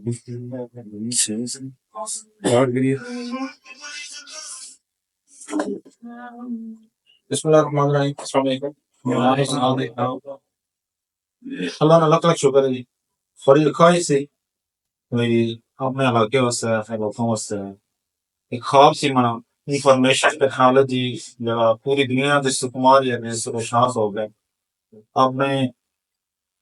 बिस्मिल्लाहिर्रहमानिर्रहीम। अस्सलाम वालेकुम। अल्लाह का शुक्र है जी। बड़ी ख्वाहिश थी मेरी अपने इलाके वास्ते अपने लोगों वास्ते एक ख्वाब सी मना इंफॉर्मेशन टेक्नोलॉजी जगह पूरी दुनिया के सुकुमार या रोशनास हो गए अपने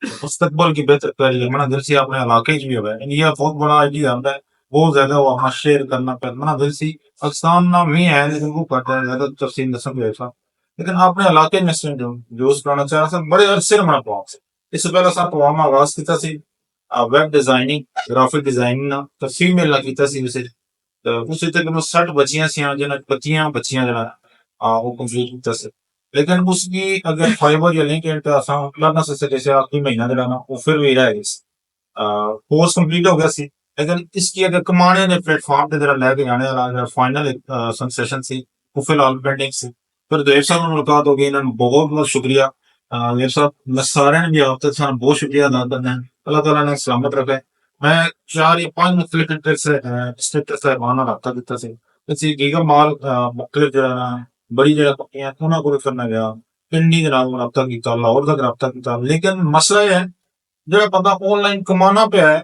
मुस्तकबल की बेहतर करिए मना दिल से अपने इलाके की भी है इंडिया बहुत बड़ा आइडिया आता है बहुत ज्यादा वहाँ शेयर करना पर मना दिल से पाकिस्तान ना भी है लेकिन वो करता है ज्यादा तफसील नस्ल ऐसा लेकिन अपने इलाके में से जो करना चाह रहा था बड़े अरसे में मना पाऊँ इससे पहले सब पवाम आगाज किया सी वेब डिजाइनिंग ग्राफिक डिजाइनिंग ना तो फीमेल ना किया सी उसे तो उस तक 60 बच्चियां सी जिन्हें बच्चियां बच्चियां जरा वो कंप्लीट किया से लेकिन उसकी अगर फाइबर या लिंक एंड असा लर्न से जैसे आखिरी महीना जरा ना वो फिर भी रह गई कोर्स कंप्लीट हो गया सी लेकिन इसकी अगर कमाने ने प्लेटफॉर्म पे जरा लेके जाने वाला फाइनल सेशन सी वो फिलहाल पेंडिंग सी फिर देव साहब ने मुलाकात हो गई इन्होंने बहुत बहुत शुक्रिया देव साहब मैं सारे ने भी आपके साथ बहुत शुक्रिया अदा करना है अल्लाह ताला ने सलामत रखे मैं 4 या 5 मुख्तलिफ स्टेट से माना रखता किता सी इसी गीगा माल मुख्तलिफ जरा ना बड़ी जगह पक्कियां उन्होंने को करना गया पिंडी जनाब रब्ता किया लाहौर तक रब्ता किया लेकिन मसला यह है जो बंदा ऑनलाइन कमाना पे है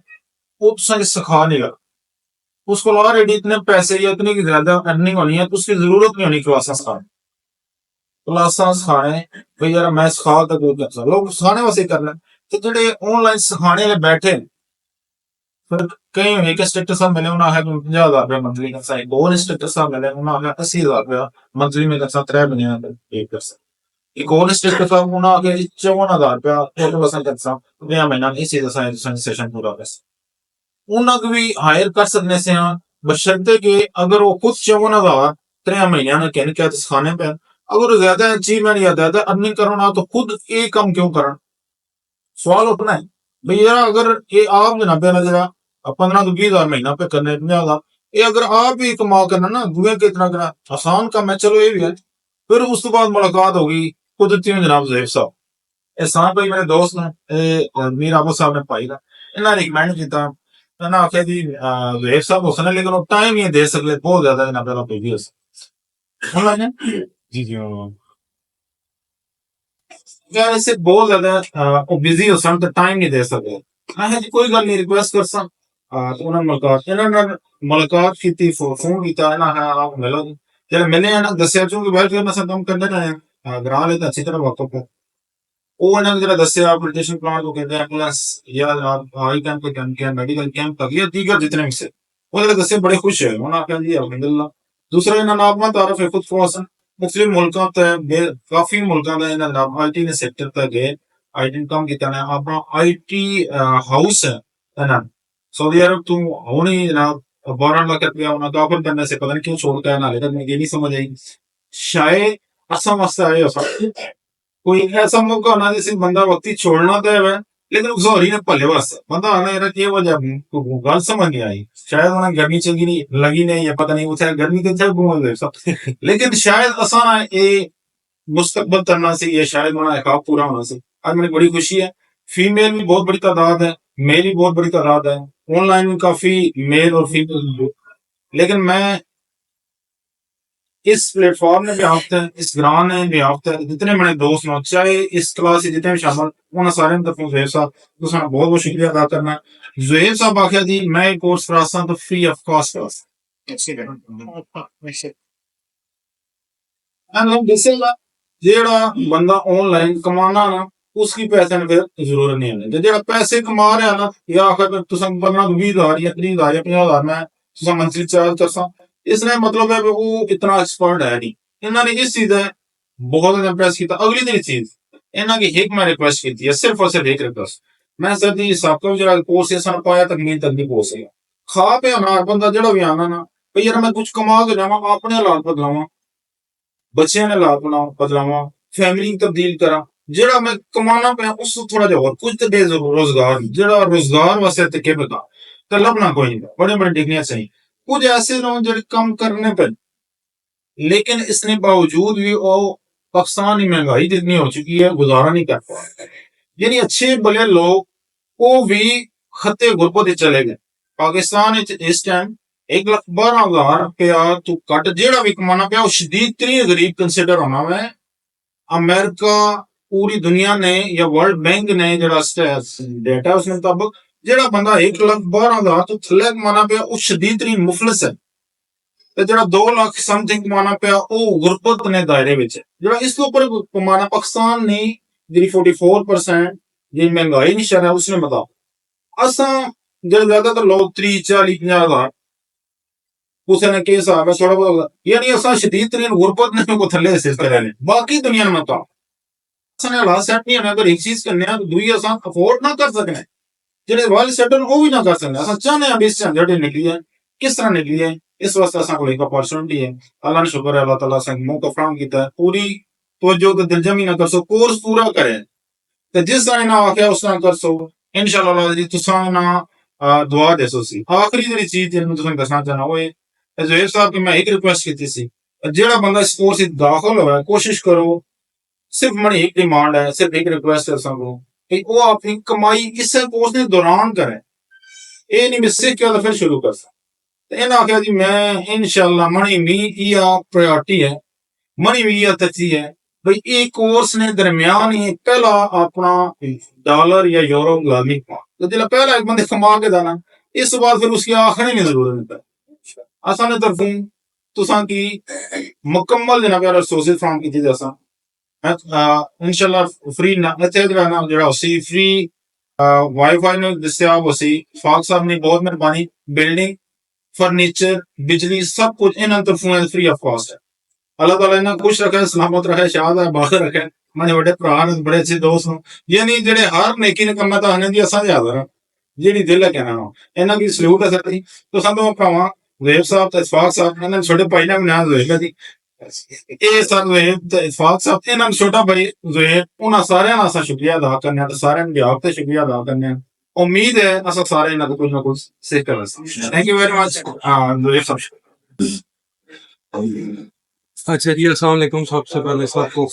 वो तुसा सिखा नहीं रहा उसको ऑलरेडी इतने पैसे या इतनी ज्यादा अर्निंग होनी है तो उसकी जरूरत नहीं होनी क्लासा सिखाने भाई यार मैं सिखा तो कोई कर लोग सिखाने वास्ते करना तो जेडे ऑनलाइन सिखाने ले बैठे फिर कई एक स्टेटस मिले उन्हें है 50,000 रुपया मंथली का एक और स्टेटस मिले उन्हें है 80,000 रुपया मंथली में का 3 महीने एक कर एक और स्टेटस उन्हें आगे 54,000 रुपया टोटल वसन कर 3 महीना इसी सेशन पूरा कर उन्हें भी हायर कर सकने से हाँ बशर्ते कि अगर वो खुद 54,000 3 महीने ने कहने क्या सिखाने पे अगर वो ज्यादा अचीवमेंट या ज्यादा अर्निंग करना तो खुद ये कम क्यों करना सवाल उठना है भैया अगर ये आप जनाब जरा 15 से 20,000 महीना पे करने 50,000 ये अगर आप भी कमा करना ना दुए के इतना करना आसान काम है चलो ये भी है फिर उस तो बाद मुलाकात होगी कुदरती में जनाब जैफ साहब एहसान भाई मेरे दोस्त ने मीर आबू साहब ने पाई था इन्हें रिकमेंड किया इन्हें आख्या जी जैफ साहब हो सकते लेकिन वो टाइम ही दे सकते बहुत ज्यादा जनाब प्रीवियस जी जी यार इससे बहुत ज्यादा वो बिजी हो सन तो टाइम नहीं दे सकते मैं जी कोई गल नहीं रिक्वेस्ट कर सन तो उन्होंने मुलाकात की फोन किया ना है आप मिलो जब मिले हैं ना दसिया चूं कि बैठ के मैं सब काम करने रहे ग्रां ले तो अच्छी तरह वाकफ है वो इन्होंने जरा दसिया अपडेशन प्लान को कहते हैं एम्बुलेंस या आई कैंप के कैंप किया मेडिकल कैंप तक या दीगर जितने भी से वो जरा दसिया बड़े खुश है उन्होंने आख्या जी अल्हम्दुलिल्लाह दूसरा इन्होंने अपना तारफ है खुद को मुस्लिम मुल्कों ते काफी मुल्कों का इन्हें जनाब आईटी ने सेक्टर तक गए आईटी काम किया ने अपना आईटी हाउस है ना सऊदी अरब तो होनी जनाब 12 लाख रुपया उन्हें ऑफर करने से पता नहीं क्यों छोड़ता है ना लेकिन मुझे नहीं समझ आई शायद असम वास्ते आए हो सकते कोई ऐसा मौका होना जिसे बंदा वक्ती छोड़ना तो है लेकिन उस होरी ने भले वास्ते बंदा आना यार ये वजह गल समझ नहीं आई शायद उन्हें गर्मी चंगी नहीं लगी नहीं या पता नहीं उसे गर्मी तो चल घूम सब लेकिन शायद आसान ये मुस्तकबल करना से ये शायद उन्हें ख्वाब पूरा होना से आज मेरी बड़ी खुशी है फीमेल भी बहुत बड़ी तादाद है मेल भी बहुत बड़ी तादाद है ऑनलाइन भी काफी मेल और फीमेल लेकिन मैं इस प्लेटफॉर्म ने भी आपते हैं इस ग्रां ने भी आपते हैं जितने मेरे दोस्त हो चाहे इस क्लास से जितने भी शामिल उन्होंने सारे तरफों जुहेब साहब तो बहुत बहुत शुक्रिया अदा करना है जुहेब साहब आख्या जी मैं कोर्स करासा तो फ्री ऑफ कॉस्ट जेड़ा बंदा ऑनलाइन कमाना ना उसकी पैसे फिर जरूरत नहीं है जेड़ा पैसे कमा रहा ना या आखिर तुम 15 20 हजार या 30,000 या 50,000 में तुम मंथली चार्ज कर इसने मतलब है वो इतना एक्सपर्ट है नहीं इन्होंने इस चीज है बहुत ज्यादा इम्प्रेस किया अगली दिन चीज इन्होंने की एक मैं रिक्वेस्ट की है सिर्फ और सिर्फ एक रिक्वेस्ट मैं सर जी सबका जरा कोर्स ऐसा पाया तक नहीं तक नहीं पहुंच सका खा पे अनार बंदा जेड़ा भी आना ना भाई यार मैं कुछ कमा के जावा अपने हालात बदलावा बच्चे ने हालात बनाओ बदलावा फैमिली तब्दील करा जेड़ा मैं कमाना पे उस थोड़ा जा और कुछ तो दे रोजगार जेड़ा रोजगार वास्ते ते के बता तो लभना कोई नहीं बड़े बड़े डिग्रियां सही कुछ ऐसे लोग जो कम करने पर लेकिन इसने बावजूद भी वो पाकिस्तान की महंगाई जितनी हो चुकी है गुजारा नहीं कर पा रहे यानी अच्छे भले लोग वो भी खत्ते गुरबत चले गए पाकिस्तान इस टाइम 1,12,000 रुपया तू कट जेड़ा भी कमाना पिया वो शदीद तरीन गरीब कंसिडर होना वे। अमेरिका पूरी दुनिया ने या वर्ल्ड बैंक ने जरा डेटा उसके मुताबिक जेड़ा बंदा 1,12,000 तो थल्ले कमाना पिया वो शदीद तरीन मुफलिस है ते जेड़ा 2 लाख समथिंग कमाना पिया वो गुरबत ने दायरे विच है। जेड़ा इसके ऊपर कमाना पाकिस्तान ने जेडी 44% जी महंगाई निशर है उसने बताओ असा जेड़ा ज्यादातर लोग 30 40 50,000 उसने के हिसाब है थोड़ा बहुत यानी असा शदीद तरीन गुरबत ने को थल्ले हिस्से करे ने बाकी दुनिया में बताओ असने हालात सेट नहीं होने अगर एक चीज करने हैं तो दुई असा अफोर्ड ना कर सकने जेडे वेल सेटल वो भी ना कर सकने असा चाहने हैं इस झंझट निकली है किस तरह निकली है इस वास्ते असा को एक अपॉर्चुनिटी है अल्लाह ने शुक्र है अल्लाह ताला से मौका फराहम कीता है पूरी तवज्जो तो दिलजमी ना कर सो कोर्स पूरा करे ते जिस तरह ना आख्या उस तरह कर सो इंशाल्लाह जी तुसा ना दुआ दे सो सी आखिरी जेडी चीज जिन्नू तुसा दसना चाहना वो ज़ुहैब साहब की मैं एक रिक्वेस्ट की सी जेड़ा बंदा इस कोर्स दाखिल होया कोशिश करो सिर्फ मनी एक डिमांड है सिर्फ एक रिक्वेस्ट है सबको कि वो अपनी कमाई इस कोर्स के दौरान करे ये नहीं भी सीख के तो फिर शुरू कर सकते तो इन्हें आख्या जी मैं इंशाल्लाह मनी मी या प्रायोरिटी है मनी भी या तची है भाई ये कोर्स ने दरमियान ही पहला अपना डॉलर या यूरो गुलामी कमा तो जिला पहला एक बंदे कमा के देना इस बाद फिर उसकी आखिरी नहीं जरूरत है असा ने तरफों तुसा की मुकम्मल जनाब रिसोर्सेज फ्राहम की जैसा इंशाल्लाह फ्री ना ना जरा उसी फ्री वाईफाई ने दस्तियाब उसी फाक साहब ने बहुत मेहरबानी बिल्डिंग फर्नीचर बिजली सब कुछ इन तरफों फ्री ऑफ कॉस्ट है अल्लाह ताला इन्हें खुश रखे सलामत रखे शाद है बाहर रखे मैंने बड़े भरा ने बड़े अच्छे दोस्त हूँ ये नहीं जेडे हर नेकी ने कमा तो आने दी असा हाजिर है जेडी दिल है कहना इन्हों की सल्यूट है सर तो सब भरावां ज़ुहैब साहब ते इशफाक साहब इन्होंने छोटे भाई ने बनाया ज़ुहैब दी ਇਹ ਸਰ ज़ुहैब ते इशफाक साहब इन्होंने छोटा भाई ज़ुहैब उन्होंने सारे ना असा शुक्रिया अदा करने ते सारे ने आप ते शुक्रिया अदा करने उम्मीद है असा सारे इन्हों कुछ ना कुछ सीख कर thank you very much Zuhaib साहब अच्छा जी अस्सलाम वालेकुम सबसे पहले सबको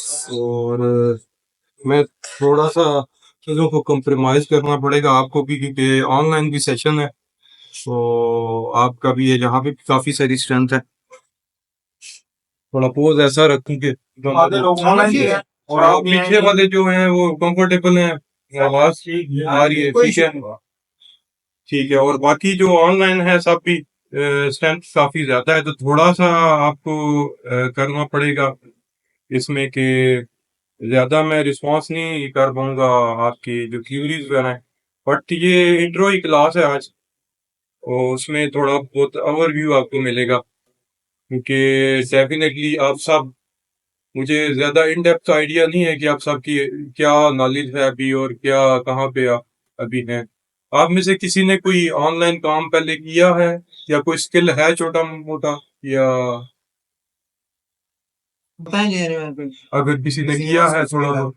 और मैं थोड़ा सा चीज़ों को कंप्रोमाइज़ करना पड़ेगा आपको भी क्योंकि ऑनलाइन भी सेशन है तो आपका भी है जहाँ पे काफ़ी सारी स्ट्रेंथ है थोड़ा पोज ऐसा रखूं कि आधे लोग ऑनलाइन भी हैं और आप भी पीछे वाले जो हैं वो कंफर्टेबल हैं आवाज आ रही है ठीक है और बाकी जो ऑनलाइन है सब भी स्ट्रेंथ काफी ज्यादा है तो थोड़ा सा आपको करना पड़ेगा इसमें कि ज्यादा मैं रिस्पांस नहीं कर पाऊंगा आपकी जो क्यूरीज वगैरह हैं बट ये इंट्रो ही क्लास है आज और उसमें थोड़ा बहुत ओवरव्यू आपको मिलेगा क्योंकि डेफिनेटली आप सब मुझे ज्यादा इन डेप्थ आइडिया नहीं है कि आप सबकी क्या नॉलेज है अभी और क्या कहाँ पे आप अभी हैं आप में से किसी ने कोई ऑनलाइन काम पहले किया है या कोई स्किल है छोटा मोटा या अगर किसी ने किया है थोड़ा बहुत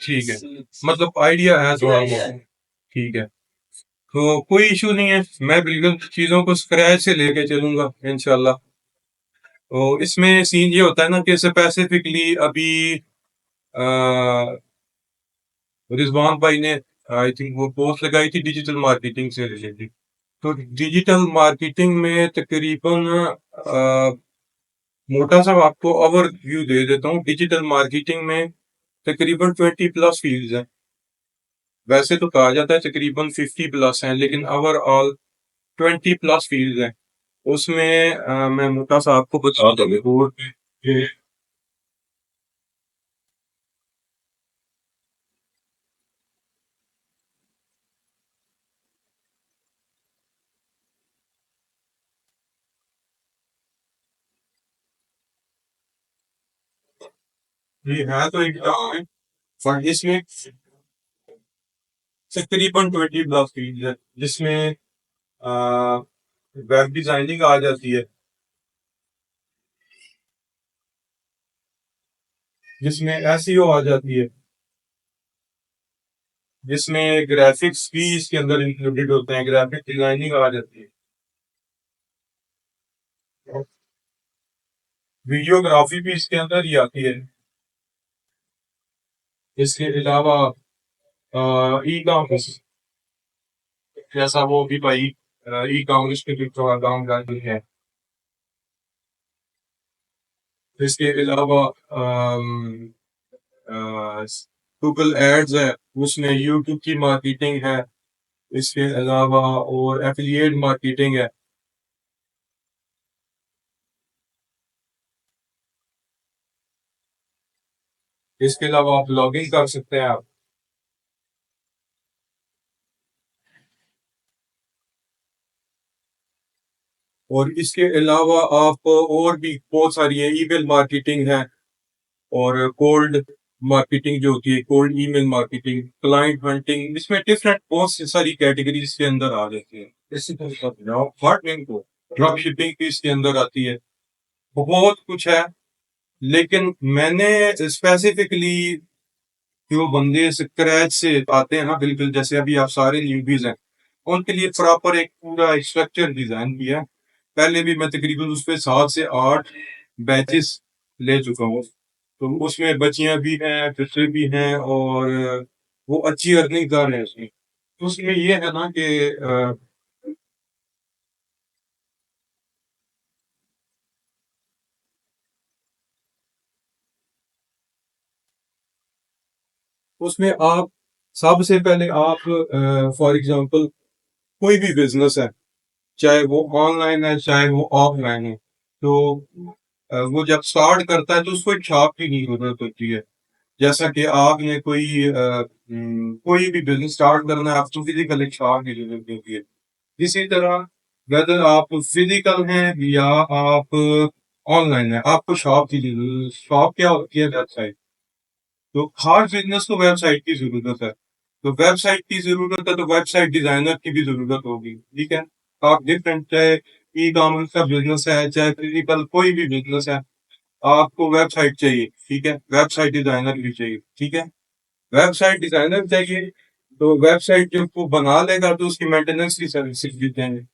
ठीक है मतलब आइडिया है थोड़ा बहुत ठीक है तो कोई इशू नहीं है मैं बिल्कुल चीजों को स्क्रैच से लेके चलूंगा इंशाल्लाह तो इसमें सीन ये होता है ना कि स्पेसिफिकली अभी रिजवान भाई ने आई थिंक वो पोस्ट लगाई थी डिजिटल मार्केटिंग से रिलेटेड तो डिजिटल मार्केटिंग में तकरीबन मोटा सा आपको ओवरव्यू दे देता हूँ डिजिटल मार्केटिंग में तकरीबन 20 प्लस फील्ड्स हैं वैसे तो कहा जाता है तकरीबन 50 प्लस हैं लेकिन ओवरऑल 20 प्लस फील्ड्स हैं उसमें मैं मोटा सा आपको बता दूँ ये है तो एक पर इसमें तकरीबन 20 प्लस फील्ड है जिसमें वेब डिजाइनिंग आ जाती है जिसमें एसईओ आ जाती है जिसमें ग्राफिक्स भी इसके अंदर इंक्लूडेड होते हैं ग्राफिक डिजाइनिंग आ जाती है वीडियोग्राफी भी इसके अंदर ही आती है इसके अलावा ई कॉमर्स, जैसा वो भी भाई ई कॉमर्स पे भी थोड़ा काम जारी है। इसके अलावा गूगल एड्स है, उसमें यूट्यूब की मार्केटिंग है। इसके अलावा और एफिलिएट मार्केटिंग है। इसके अलावा आप लॉगिंग कर सकते हैं आप। और इसके अलावा आप और भी बहुत सारी है, ईमेल मार्केटिंग है और कोल्ड मार्केटिंग जो होती है, cold email marketing, client hunting, इसमें डिफरेंट बहुत सी सारी कैटेगरीज के अंदर आ जाती है। इसी तरह को ड्रॉप शिपिंग भी इसके अंदर आती है। बहुत कुछ है, लेकिन मैंने स्पेसिफिकली जो बंदे स्क्रैच से आते हैं ना, बिल्कुल जैसे अभी आप सारे न्यूबीज हैं, उनके लिए प्रॉपर एक पूरा स्ट्रक्चर डिजाइन किया है। पहले भी मैं तकरीबन उस पे 7 से 8 बैचेस ले चुका हूँ। तो उसमें बच्चियां भी हैं, बच्चे भी हैं, और वो अच्छी अर्निंग कर रहे हैं उसमें। तो उसमें ये है ना कि उसमें आप सबसे पहले आप फॉर एग्जांपल कोई भी बिजनेस है, चाहे वो ऑनलाइन है चाहे वो ऑफलाइन है, तो वो जब स्टार्ट करता है तो उसको एक छाप की नहीं जरूरत होती है। जैसा कि आपने कोई भी बिजनेस स्टार्ट करना है, आपको फिजिकल एक छाप की जरूरत होती है। इसी तरह वेदर आप फिजिकल हैं या आप ऑनलाइन है, आपको शॉप की जरूरत। शॉप क्या होती है? वेबसाइट। तो हर बिजनेस को वेबसाइट की जरूरत है। तो वेबसाइट की जरूरत है तो वेबसाइट डिजाइनर की भी जरूरत होगी। ठीक है, आप डिफरेंट, चाहे ई कॉमर्स का बिजनेस है चाहे फिजिकल कोई भी बिजनेस है, आपको वेबसाइट चाहिए। ठीक है, वेबसाइट डिजाइनर भी चाहिए। ठीक है, वेबसाइट डिजाइनर चाहिए, तो वेबसाइट जब वो बना लेगा तो उसकी मेंटेनेंस की सर्विसेज भी देंगे।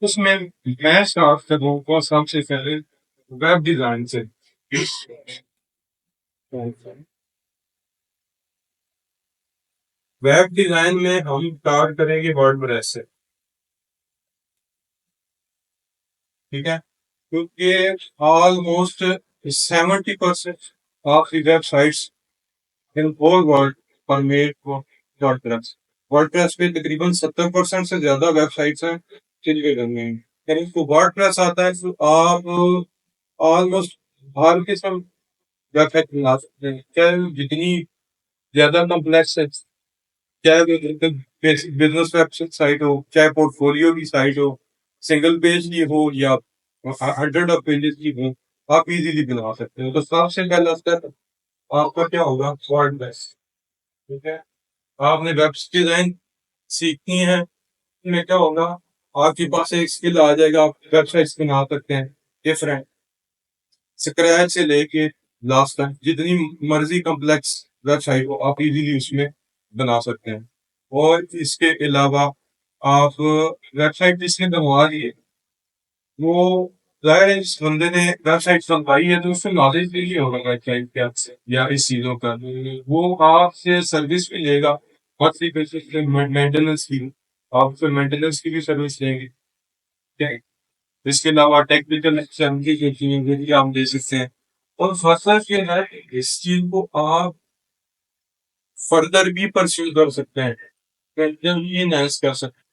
उसमें मैं स्टार्ट करूँगा सबसे पहले वेब डिजाइन से। वेब डिजाइन में हम स्टार्ट करेंगे वर्डप्रेस से। ठीक है, क्योंकि almost 70% of the websites in whole world पर मेड वर्डप्रेस। वर्डप्रेस पे तकरीबन 70% से ज्यादा वेबसाइट्स हैं जिनके रन में, यानी इसको वर्डप्रेस आता है तो आप ऑलमोस्ट हर किस्म वेबसाइट बना सकते हैं, चाहे वो जितनी ज्यादा कॉम्प्लेक्स है, चाहे वो बेसिक बिजनेस वेबसाइट हो, चाहे पोर्टफोलियो की साइट हो, सिंगल पेज की हो या 100 ऑफ पेजेस की हो, आप इजीली बना सकते हो। तो सबसे पहला स्टेप आपका क्या होगा? वर्डप्रेस। ठीक है, आपने वेब डिजाइन सीखनी है, इसमें क्या होगा, आपके पास एक स्किल आ जाएगा, आप वेबसाइट्स बना सकते हैं डिफरेंट, स्क्रैच से लेके लास्ट तक जितनी मर्जी कॉम्प्लेक्स वेबसाइट हो आप इजीली उसमें बना सकते हैं। और इसके अलावा आप वेबसाइट जिसने बनवा दी है, वो जाहिर है जिस बंदे ने वेबसाइट बनवाई है तो उससे नॉलेज भी नहीं होगा वेबसाइट क्या या इस चीजों का, वो आपसे सर्विस भी लेगा मंथली बेसिस पे, मेंटेनेंस की। आप फिर मेंटेनेंस की भी सर्विस लेंगे। ठीक है? इसके अलावा टेक्निकल सैलरी जो चीजें भी आप दे सकते हैं। और फर्दर ये है कि इस चीज को आप फर्दर भी परस्यू कर सकते हैं, भी एनहांस कर सकते हैं।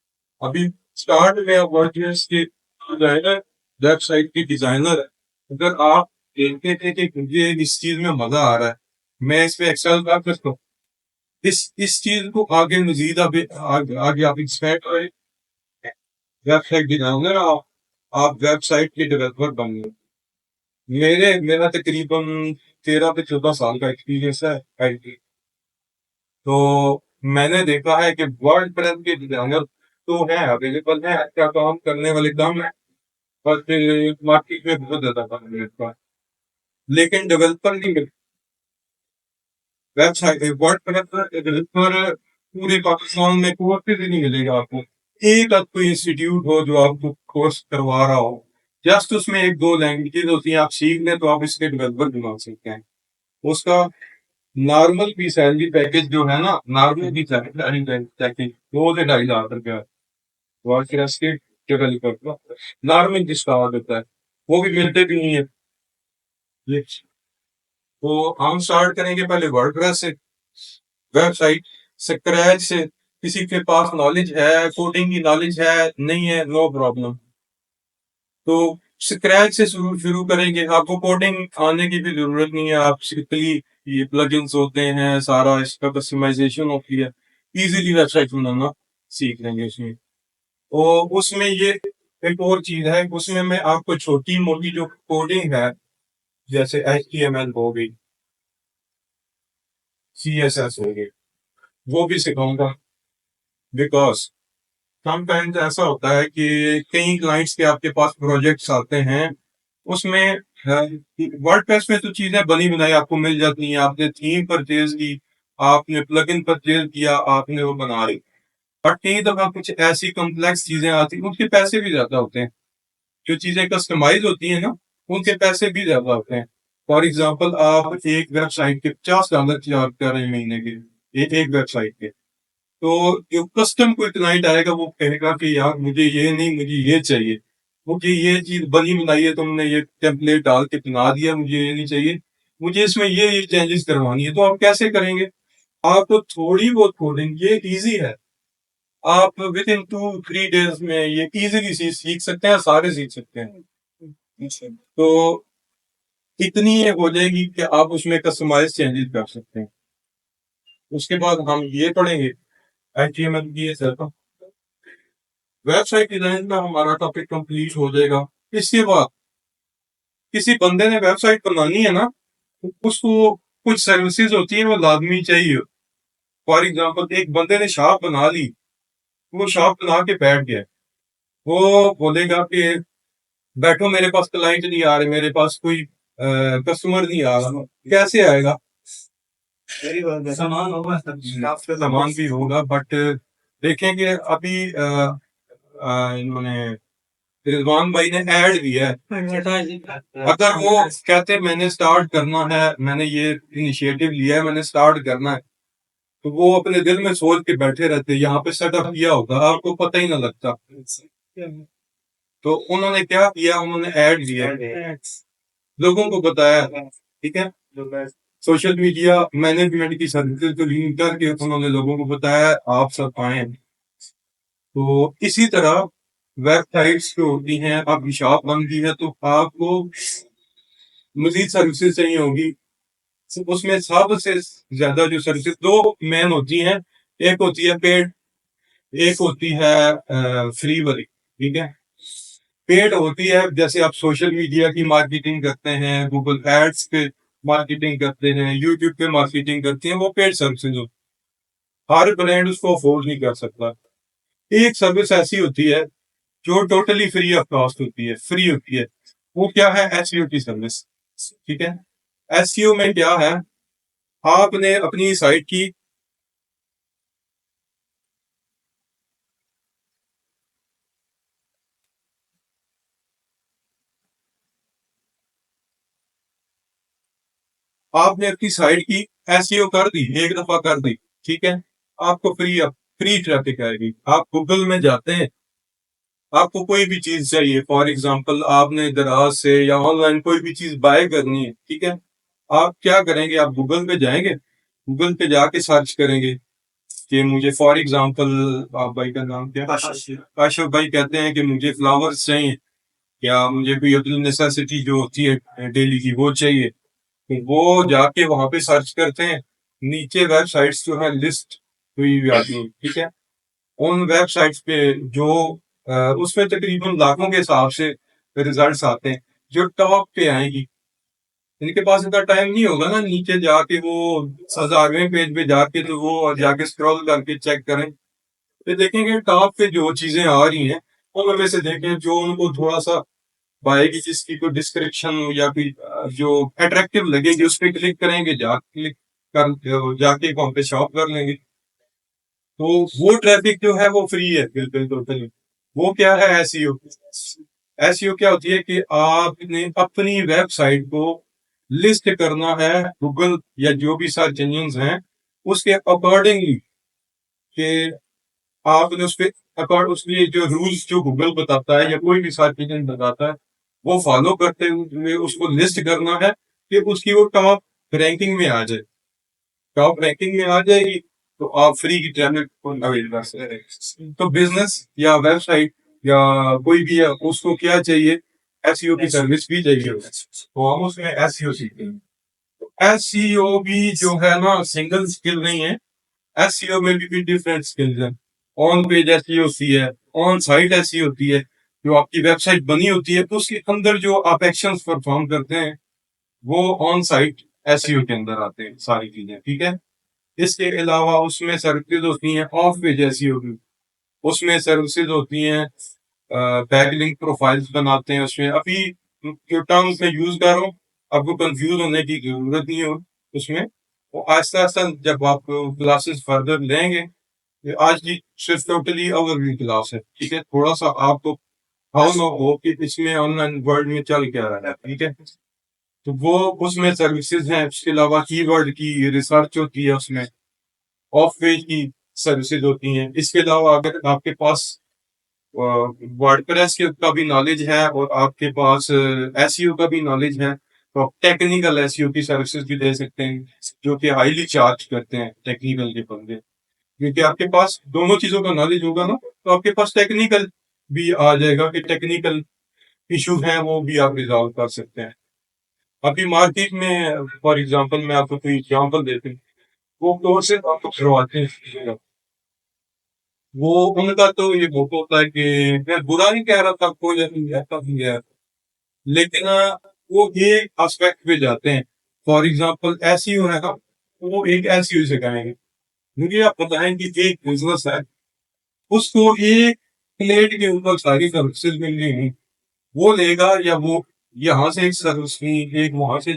अभी स्टार्ट में आप वर्डप्रेस के डिजाइनर, वेबसाइट के डिजाइनर है, अगर आप देखते थे कि मुझे इस चीज में मजा आ रहा है, मैं इस पे एक्सेल कर सकता हूँ, इस चीज को आगे मजीद आगे आप एक्सपेंड करें, वेबसाइट डिजाइनर आप वेबसाइट के डेवलपर बन गए। मेरा तकरीबन 13 से 14 साल का एक्सपीरियंस है आईटी। तो मैंने देखा है कि वर्ल्ड प्रेस के डिजाइनर तो है, अवेलेबल है, अच्छा काम करने वाले कम है, बट मार्केट में बहुत ज्यादा काम मिलता है, लेकिन डेवलपर नहीं मिलता। वेबसाइट वर्ल्ड प्रेस डेवलपर पूरे पाकिस्तान में कोई भी नहीं मिलेगा आपको। एक आध कोई इंस्टीट्यूट हो जो आपको कोर्स करवा रहा हो, जस्ट उसमें 1-2 लैंग्वेजेस होती हैं, आप सीख लें तो आप इसके डेवलपर बना सकते हैं। उसका नॉर्मल की सैलरी पैकेज जो है ना, नॉर्मल की सैलरी पैकेज 2 से 2.5 लाख रुपया वर्कर्स के डेवलपर का नॉर्मल जिसका होता है, वो भी मिलते भी नहीं है। तो हम स्टार्ट करेंगे पहले वर्डप्रेस से, वेबसाइट स्क्रैच से। किसी के पास नॉलेज है, कोडिंग की नॉलेज है, नहीं है, नो प्रॉब्लम। तो स्क्रैच से शुरू शुरू करेंगे, आपको कोडिंग आने की भी जरूरत नहीं है। आप सिंपली ये प्लगइन्स होते हैं, सारा इसका कस्टमाइजेशन होती है, इजीली वेबसाइट बनाना सीख लेंगे उसमें। और उसमें ये एक और चीज है, उसमें मैं आपको छोटी मोटी जो कोडिंग है, जैसे HTML हो गई, CSS हो गई, वो भी सिखाऊंगा। बिकॉज समटाइम्स ऐसा होता है कि कई क्लाइंट्स के आपके पास प्रोजेक्ट्स आते हैं, उसमें वर्डप्रेस में तो चीजें बनी बनाई आपको मिल जाती हैं। आपने थीम परचेज की, आपने प्लगइन परचेज किया, आपने वो बना ली। बट कई दफा कुछ ऐसी कॉम्प्लेक्स चीजें आती हैं, उनके पैसे भी ज्यादा होते हैं। जो चीजें कस्टमाइज होती है ना, उनके पैसे भी ज्यादा होते हैं। फॉर एग्जाम्पल, आप एक वेबसाइट के $50 चार्ज कर रहे हैं महीने के, एक वेबसाइट के। तो जो कस्टम कोई क्लाइंट आएगा, वो कहेगा कि यार मुझे ये नहीं, मुझे ये चाहिए, मुझे ये चीज बनी बनाई है, तुमने ये टेम्पलेट डाल के बना दिया, मुझे ये नहीं चाहिए, मुझे इसमें ये चेंजेस करवानी है। तो आप कैसे करेंगे? आप तो थोड़ी बहुत कोडिंग, ये इजी है, आप विद इन 2-3 डेज में ये इजीली सीख सकते हैं, सारे सीख सकते हैं। तो इतनी ये हो जाएगी कि आप उसमें कस्टमाइज चेंजेस कर सकते हैं। उसके बाद हम ये पढ़ेंगे HTML की ये सेटअप। वेबसाइट डिजाइन का हमारा टॉपिक कंप्लीट हो जाएगा। इसके बाद किसी बंदे ने वेबसाइट बनानी है ना, तो उसको कुछ सर्विसेज होती है, वो लाजमी चाहिए। फॉर एग्जांपल, एक बंदे ने शॉप बना ली, वो शॉप बना के बैठ गया, वो बोलेगा कि बैठो, मेरे पास क्लाइंट नहीं आ रहे, मेरे पास कोई कस्टमर नहीं आ रहा। कैसे आएगा? सामान होगा, स्टाफ का सामान भी होगा, बट देखेंगे अभी इन्होंने रिजवान भाई ने ऐड दिया है। अगर वो कहते मैंने स्टार्ट करना है, मैंने ये इनिशिएटिव लिया है, मैंने स्टार्ट करना है, तो वो अपने दिल में सोच के बैठे रहते, यहाँ पे सेटअप किया होगा, आपको पता ही ना लगता। तो उन्होंने क्या किया, उन्होंने ऐड दिया, लोगों को बताया, ठीक है, सोशल मीडिया मैनेजमेंट की सर्विसेज को लिंक करके उन्होंने लोगों को बताया आप सब आए। तो इसी तरह वेबसाइट्स जो होती हैं, आपकी शॉप बन गई है, तो आपको मजीद सर्विसेज चाहिए होगी। उसमें सबसे ज्यादा जो सर्विसेज दो मेन होती हैं, एक होती है पेड, एक होती है फ्री वाली, ठीक है। पेड होती है जैसे आप सोशल मीडिया की मार्केटिंग करते हैं, गूगल एड्स पे मार्केटिंग करते हैं, यूट्यूब पे मार्केटिंग करते हैं, वो पेड सर्विसेज होती है। हर ब्रांड उसको अफोर्ड नहीं कर सकता। एक सर्विस ऐसी होती है जो टोटली फ्री ऑफ कॉस्ट होती है, फ्री होती है। वो क्या है? एसईओ की सर्विस, ठीक है। एसईओ में क्या है? आपने अपनी साइट की आपने अपनी साइट की एसईओ कर दी, एक दफा कर दी, ठीक है। आपको फ्री ट्रैफिक आएगी। आप गूगल में जाते हैं, आपको कोई भी चीज चाहिए, फॉर एग्जांपल आपने दराज से या ऑनलाइन कोई भी चीज बाय करनी है, ठीक है। आप क्या करेंगे? आप गूगल पे जाएंगे, गूगल पे जाके सर्च करेंगे कि मुझे, फॉर एग्जांपल, आप भाई का नाम क्या है? काशिफ भाई कहते हैं कि मुझे फ्लावर्स चाहिए, या मुझे कोई अपनी नेसेसिटी जो होती है डेली की वो चाहिए। तो वो जाके वहां पे सर्च करते हैं, नीचे वेबसाइट्स जो है लिस्ट हुई हुई आती है, ठीक है। उन वेबसाइट्स पे जो उसमें तकरीबन लाखों के हिसाब से रिजल्ट्स आते हैं, जो टॉप पे आएंगी। इनके पास इतना टाइम नहीं होगा ना नीचे जाके वो 1000वें पेज पे जाके, तो वो और जाके स्क्रॉल करके चेक करें। फिर देखेंगे टॉप पे जो चीजें आ रही हैं, उनमें से देखें जो उनको थोड़ा सा पाएगी, जिसकी कोई डिस्क्रिप्शन या कोई जो अट्रैक्टिव लगेगी, उस पर क्लिक करेंगे, जा क्लिक कर जाके वहां पे शॉप कर लेंगे। तो वो ट्रैफिक जो है वो फ्री है, बिल्कुल टोटली। वो क्या है? एसईओ। एसईओ क्या होती है कि आपने अपनी वेबसाइट को लिस्ट करना है गूगल या जो भी सर्च इंजन हैं उसके अकॉर्डिंगली कि आपने उस पे उसके जो रूल्स जो गूगल बताता है या कोई भी सर्च इंजन बताता है वो फॉलो करते हुए उसको लिस्ट करना है कि उसकी वो टॉप रैंकिंग में आ जाए। टॉप रैंकिंग में आ जाएगी तो आप फ्री की ट्रैफिक को अवेल कर सकते हैं। तो बिजनेस या वेबसाइट या कोई भी है उसको क्या चाहिए, एसईओ की सर्विस भी चाहिए। तो हम उसमें एसईओ सीखते हैं। एसईओ भी जो है ना सिंगल स्किल नहीं है, एसईओ में भी डिफरेंट स्किल्स हैं। ऑन पेज एसईओ होती है, ऑन साइट एसईओ होती है, जो आपकी वेबसाइट बनी होती है तो उसके अंदर जो आप एक्शंस परफॉर्म करते हैं वो ऑन साइट एसईओ के अंदर आते हैं सारी चीजें, ठीक है। इसके अलावा उसमें सर्विसेज होती हैं ऑफ पेज एसईओ की, उसमें सर्विसेज होती हैं बैकलिंक प्रोफाइल्स बनाते हैं। उसमें अभी जो टर्म्स मैं यूज कर रहा हूँ आपको कंफ्यूज होने की जरूरत नहीं हो उसमें, वो आहिस्ता आहिस्ता जब आप क्लासेस फर्दर लेंगे, ये आज की सिर्फ टोटली ओवरव्यू क्लास है, ठीक है। थोड़ा सा आपको हाउ नो हो कि इसमें ऑनलाइन वर्ल्ड में चल क्या रहा है, ठीक है। तो वो उसमें सर्विसेज हैं। उसके अलावा कीवर्ड की रिसर्च होती है, उसमें ऑफ पेज की सर्विसेज होती हैं। इसके अलावा अगर आपके पास वर्डप्रेस का भी नॉलेज है और आपके पास एसईओ का भी नॉलेज है तो आप टेक्निकल एसईओ की सर्विसेज भी दे सकते हैं, जो कि हाईली चार्ज करते हैं टेक्निकल के बंदे। क्योंकि आपके पास दोनों चीजों का नॉलेज होगा ना तो आपके पास टेक्निकल भी आ जाएगा कि टेक्निकल इशू हैं वो भी आप रिजॉल्व कर सकते हैं। अभी मार्केट में फॉर एग्जांपल मैं आपको कोई एग्जांपल देते हैं, वो कोर्सेज आपको करवाते हैं, वो उनका तो ये वो होता है कि मैं बुरा नहीं कह रहा था, कोई ऐसा नहीं है, लेकिन वो ये एस्पेक्ट पे जाते हैं। फॉर एग्जांपल एसईओ है ना, वो एक एसईओ सिखाएंगे, मुझे आप बताएं कि एक बिजनेस है उसको एक प्लेट के ऊपर सारी सर्विसेज मिल रही, वो लेगा या वो यहाँ से एक सर्विस की एक वहां से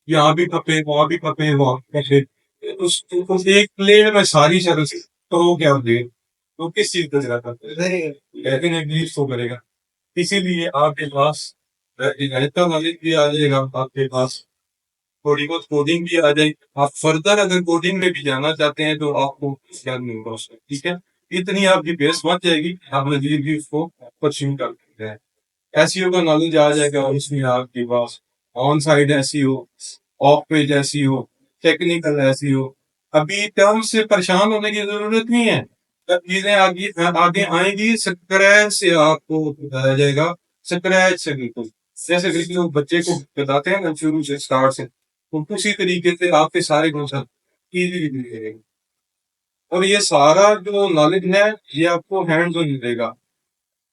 यहाँ भी खपे वहां भी खपे वहां खपे, उस एक प्लेट में सारी सर्विस तो वो क्या दे, तो किस चीज का जरा डेफिनेटली तो करेगा। इसीलिए आपके पास डिजाइनर नॉलेज भी आ जाएगा, आपके पास थोड़ी बहुत कोडिंग भी आ जाएगी। आप फर्दर अगर कोडिंग में भी जाना चाहते हैं तो आपको ज्ञान नहीं होगा उसमें, ठीक है। इतनी आपकी बेस बन जाएगी, आप नजीब भी उसको परस्यू कर सकते हैं। एसईओ का नॉलेज आ जाएगा उसमें आपके पास, on side SEO, off page SEO, technical SEO. अभी टर्म से परेशान होने की जरूरत नहीं है, जब चीजें आगे आगे आएंगी स्क्रैच से आपको बताया जाएगा, स्क्रैच से बिल्कुल जैसे बिल्कुल बच्चे को बताते हैं ना शुरू से स्टार्ट से, तो उसी तरीके से आपके सारे कॉन्सेप्ट इजीली मिलेंगे। और ये सारा जो नॉलेज है ये आपको हैंड्स ऑन मिलेगा।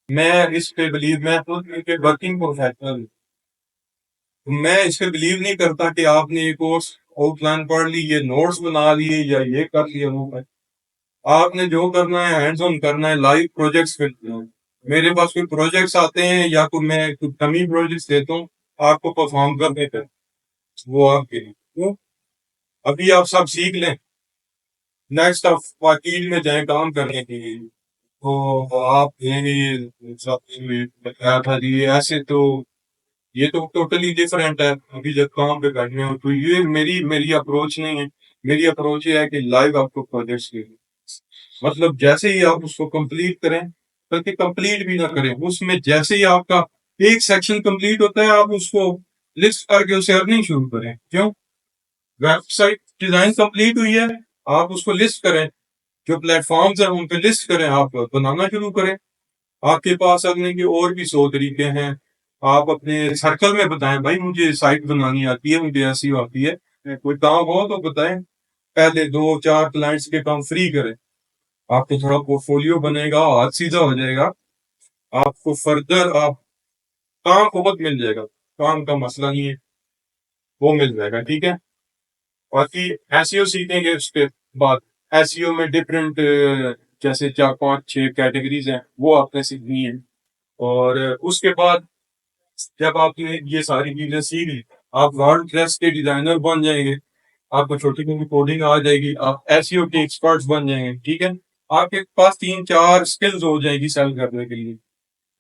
मैं इस पे बिलीव, मैं खुद वर्किंग प्रोफेशनल, मैं इस पे बिलीव नहीं करता कि आपने ये कोर्स आउटलाइन पढ़ ली, ये नोट्स बना लिए या ये कर लिया वो कर। आपने जो करना है हैंड्स ऑन करना है, लाइव प्रोजेक्ट्स करना है। मेरे पास कोई प्रोजेक्ट्स आते हैं या कोई मैं कोई कमी प्रोजेक्ट्स देता हूँ आपको परफॉर्म करने पे, वो आपके लिए क्यों, अभी आप सब सीख लें, नेक्स्ट आप वकील में जाए काम करने के लिए, तो आप ये सब बताया था जी ऐसे, तो ये तो टोटली डिफरेंट है। अभी जब काम पे बैठने हो तो ये मेरी मेरी अप्रोच नहीं है। मेरी अप्रोच ये है कि लाइव आपको प्रोजेक्ट्स के, मतलब जैसे ही आप उसको कंप्लीट करें, बल्कि कंप्लीट भी ना करें, उसमें जैसे ही आपका एक सेक्शन कंप्लीट होता है आप उसको लिस्ट करके उसे अर्निंग शुरू करें। क्यों, वेबसाइट डिजाइन कंप्लीट हुई है, आप उसको लिस्ट करें, जो प्लेटफॉर्म्स हैं उन पे लिस्ट करें, आप बनाना शुरू करें। आपके पास अर्निंग के और भी 100 तरीके हैं। आप अपने सर्कल में बताएं भाई मुझे साइट बनानी आती है, मुझे ऐसी आती है, कोई काम हो तो बताएं। पहले 2-4 क्लाइंट्स के काम फ्री करें, आपको थोड़ा पोर्टफोलियो बनेगा, हाथ सीधा हो जाएगा, आपको फर्दर आप काम बहुत मिल जाएगा, काम का मसला नहीं है, वो मिल जाएगा, ठीक है। बाकी एसईओ सीखेंगे उसके बाद, एसईओ में डिफरेंट जैसे 4-5-6 कैटेगरीज हैं वो आपने सीखनी है। और उसके बाद जब आपने ये सारी चीजें सीख ली, आप वर्डप्रेस के डिजाइनर बन जाएंगे, आपको छोटी मोटी कोडिंग आ जाएगी, आप एसईओ के एक्सपर्ट्स बन जाएंगे, ठीक है। आपके पास 3-4 स्किल्स हो जाएगी सेल करने के लिए।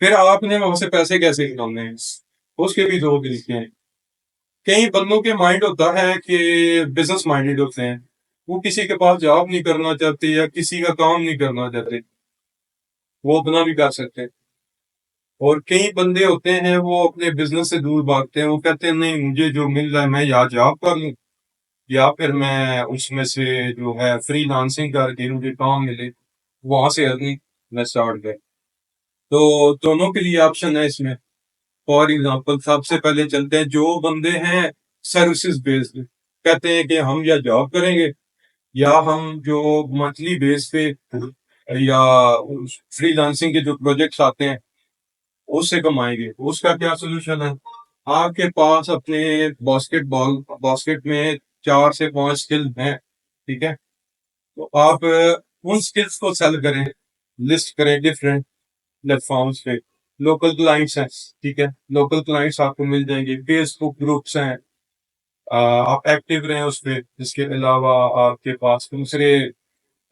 फिर आपने वहां से पैसे कैसे कमाने हैं, उसके भी 2 तरीके हैं। कई बंदों के माइंड होता है कि बिजनेस माइंडेड होते हैं, वो किसी के पास जॉब नहीं करना चाहते या किसी का काम नहीं करना चाहते, वो अपना भी कर सकते हैं। और कई बंदे होते हैं वो अपने बिजनेस से दूर भागते हैं, वो कहते हैं नहीं मुझे जो मिल रहा है मैं या जॉब कर लूं या फिर मैं उसमें से जो है फ्रीलांसिंग करके मुझे काम मिले, वहां से अर्निंग मैं स्टार्ट करें। तो दोनों के लिए ऑप्शन है इसमें। फॉर एग्जांपल सबसे पहले चलते हैं जो बंदे हैं सर्विसेज बेस्ड, कहते हैं कि हम या जॉब करेंगे या हम जो मंथली बेस पे या फ्रीलांसिंग के जो प्रोजेक्ट्स आते हैं उससे कमाएंगे। उसका क्या सोल्यूशन है? आपके पास अपने बास्केट में 4 से 5 स्किल हैं, ठीक है? तो आप उन स्किल्स को सेल करें, लिस्ट करें डिफरेंट प्लेटफॉर्म्स पे। लोकल क्लाइंट्स हैं, ठीक है? लोकल क्लाइंट्स आपको मिल जाएंगे, फेसबुक ग्रुप्स हैं, आप एक्टिव रहें उस पे। इसके अलावा आपके पास दूसरे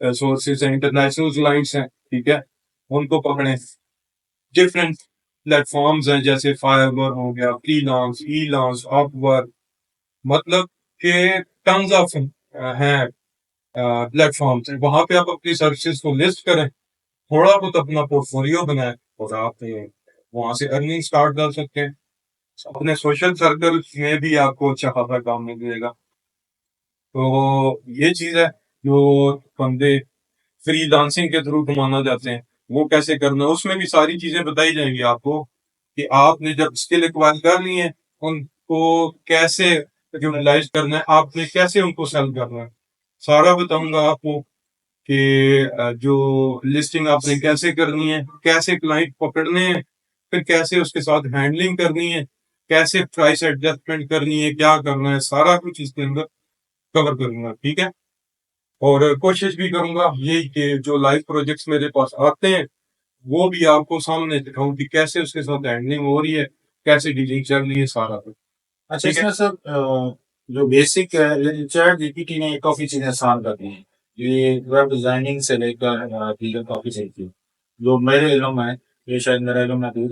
सोर्सेज हैं, इंटरनेशनल क्लाइंट्स हैं, ठीक है? उनको पकड़ें। डिफरेंट प्लेटफॉर्म्स हैं जैसे फाइवर हो गया, फ्रीलांस, ई-लॉन्स, अपवर्क, मतलब के टन्स ऑफ हैं प्लेटफॉर्म्स। वहां पे आप अपनी सर्विसेज को लिस्ट करें, थोड़ा बहुत अपना पोर्टफोलियो बनाएं और आप वहां से अर्निंग स्टार्ट कर सकते हैं। अपने सोशल सर्कल में भी आपको अच्छा खासा काम मिल जाएगा। तो ये चीज है जो बंदे फ्रीलांसिंग के थ्रू कमाना चाहते हैं, वो कैसे करना है, उसमें भी सारी चीजें बताई जाएंगी आपको कि आपने जब स्किल एक्वायर कर ली है उनको कैसे यूटिलाइज करना है, आपने कैसे उनको सेल करना है, सारा बताऊंगा आपको कि जो लिस्टिंग आपने कैसे करनी है, कैसे क्लाइंट पकड़ने हैं, फिर कैसे उसके साथ हैंडलिंग करनी है, कैसे प्राइस एडजस्टमेंट करनी है, क्या करना है, सारा कुछ इसके अंदर कवर करूंगा, ठीक है? और कोशिश भी करूंगा ये कि जो लाइव प्रोजेक्ट्स मेरे पास आते हैं वो भी आपको सामने दिखाऊं कि कैसे उसके साथ हैंडलिंग हो रही है, कैसे डीलिंग चल रही है, सारा कुछ, अच्छा ठीक है? इसमें सर जो बेसिक है चैट जीपीटी ने काफी चीजें आसान कर दी हैं। ये वेब डिजाइनिंग से लेकर चीजें काफी सही थी जो मेरे इल्म में है, ये शायद मेरा इल्म ना थी।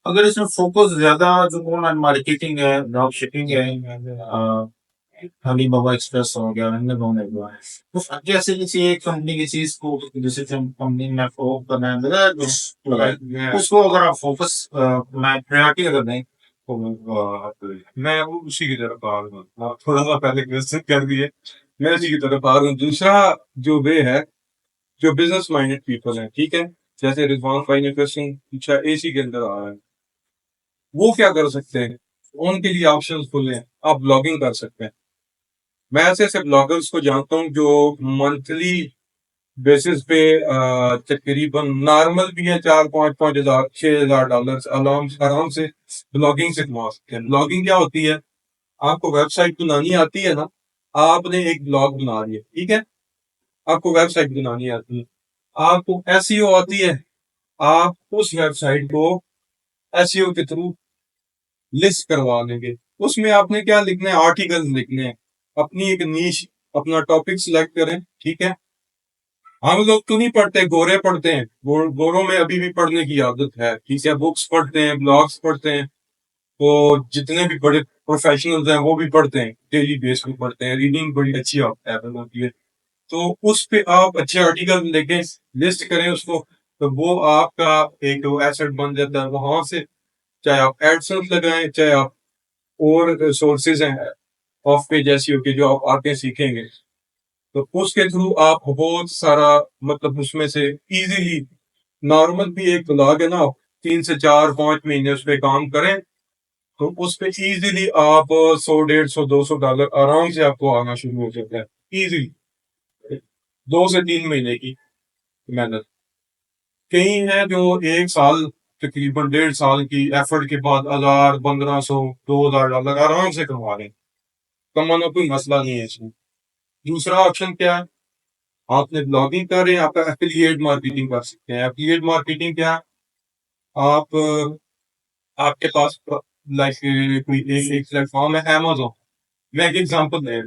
अगर इसमें फोकस ज्यादा जो ऑनलाइन मार्केटिंग है, ड्रॉप शिपिंग है, अलीबाबा एक्सप्रेस हो गया, अमेज़न हो गया, तो जैसे किसी एक कंपनी की चीज को जैसे कंपनी में फॉलो करना है लगाए, उसको अगर आप फोकस मैं प्रायोरिटी अगर नहीं तो मैं वो उसी की तरफ आ रहा हूँ। आप थोड़ा सा पहले क्वेश्चन कर दिए, मैं उसी की तरफ आ रहा हूँ। दूसरा जो वे है, जो बिजनेस माइंडेड पीपल है, ठीक है, जैसे रिजवान भाई ने क्वेश्चन पूछा एसी के अंदर आ रहा है, वो क्या कर सकते हैं? उनके लिए ऑप्शंस खुले हैं, आप ब्लॉगिंग कर सकते हैं। मैं ऐसे ऐसे ब्लॉगर्स को जानता हूँ जो मंथली बेसिस पे तकरीबन नॉर्मल भी है 4-5 हजार $6,000 आराम आराम से ब्लॉगिंग से कमा सकते हैं। ब्लॉगिंग क्या होती है? आपको वेबसाइट बनानी आती है ना, आपने एक ब्लॉग बना दिया, ठीक है, आपको वेबसाइट बनानी आती है, आपको एसईओ आती है, आप उस वेबसाइट को एसईओ के थ्रू लिस्ट करवा लेंगे। उसमें आपने क्या लिखना है? आर्टिकल्स लिखने हैं, अपनी एक नीश, अपना टॉपिक सिलेक्ट करें, ठीक है? हम लोग तो नहीं पढ़ते, गोरे पढ़ते हैं, गोरों में अभी भी पढ़ने की आदत है, ठीक है, बुक्स पढ़ते हैं, ब्लॉग्स पढ़ते हैं। तो जितने भी बड़े प्रोफेशनल्स हैं वो भी पढ़ते हैं, डेली बेस पे पढ़ते हैं, रीडिंग बड़ी अच्छी हैबिट होती है। तो उस पे आप अच्छे आर्टिकल लेके लिस्ट करें उसको, तो वो आपका एक एसेट बन जाता है। वहां से चाहे आप एडसेंस लगाएं, चाहे आप और सोर्सेज हैं ऑफ पेज एसईओ के जो आप आके सीखेंगे, तो उसके थ्रू आप बहुत सारा, मतलब उसमें से इजीली, नॉर्मल भी एक ब्लॉग है ना, 3 से 4-5 महीने उस पे काम करें तो उस पे इजीली आप 100, 150, 200 डॉलर आराम से आपको आना शुरू हो जाता है, इजीली 2 से 3 महीने की मेहनत। कई हैं जो 1 साल, तकरीबन 1.5 साल की एफर्ट के बाद 1000, 1500, $2,000 आराम से कमा रहे हैं। कमाना कोई मसला नहीं है इसमें। दूसरा ऑप्शन क्या है? आपने ब्लॉगिंग कर रहे हैं, आप एफिलिएट मार्केटिंग कर सकते हैं। एफिलिएट मार्केटिंग क्या? आप आपके पास लाइक कोई एक प्लेटफॉर्म है अमेज़न, मैं एक एग्जांपल दे,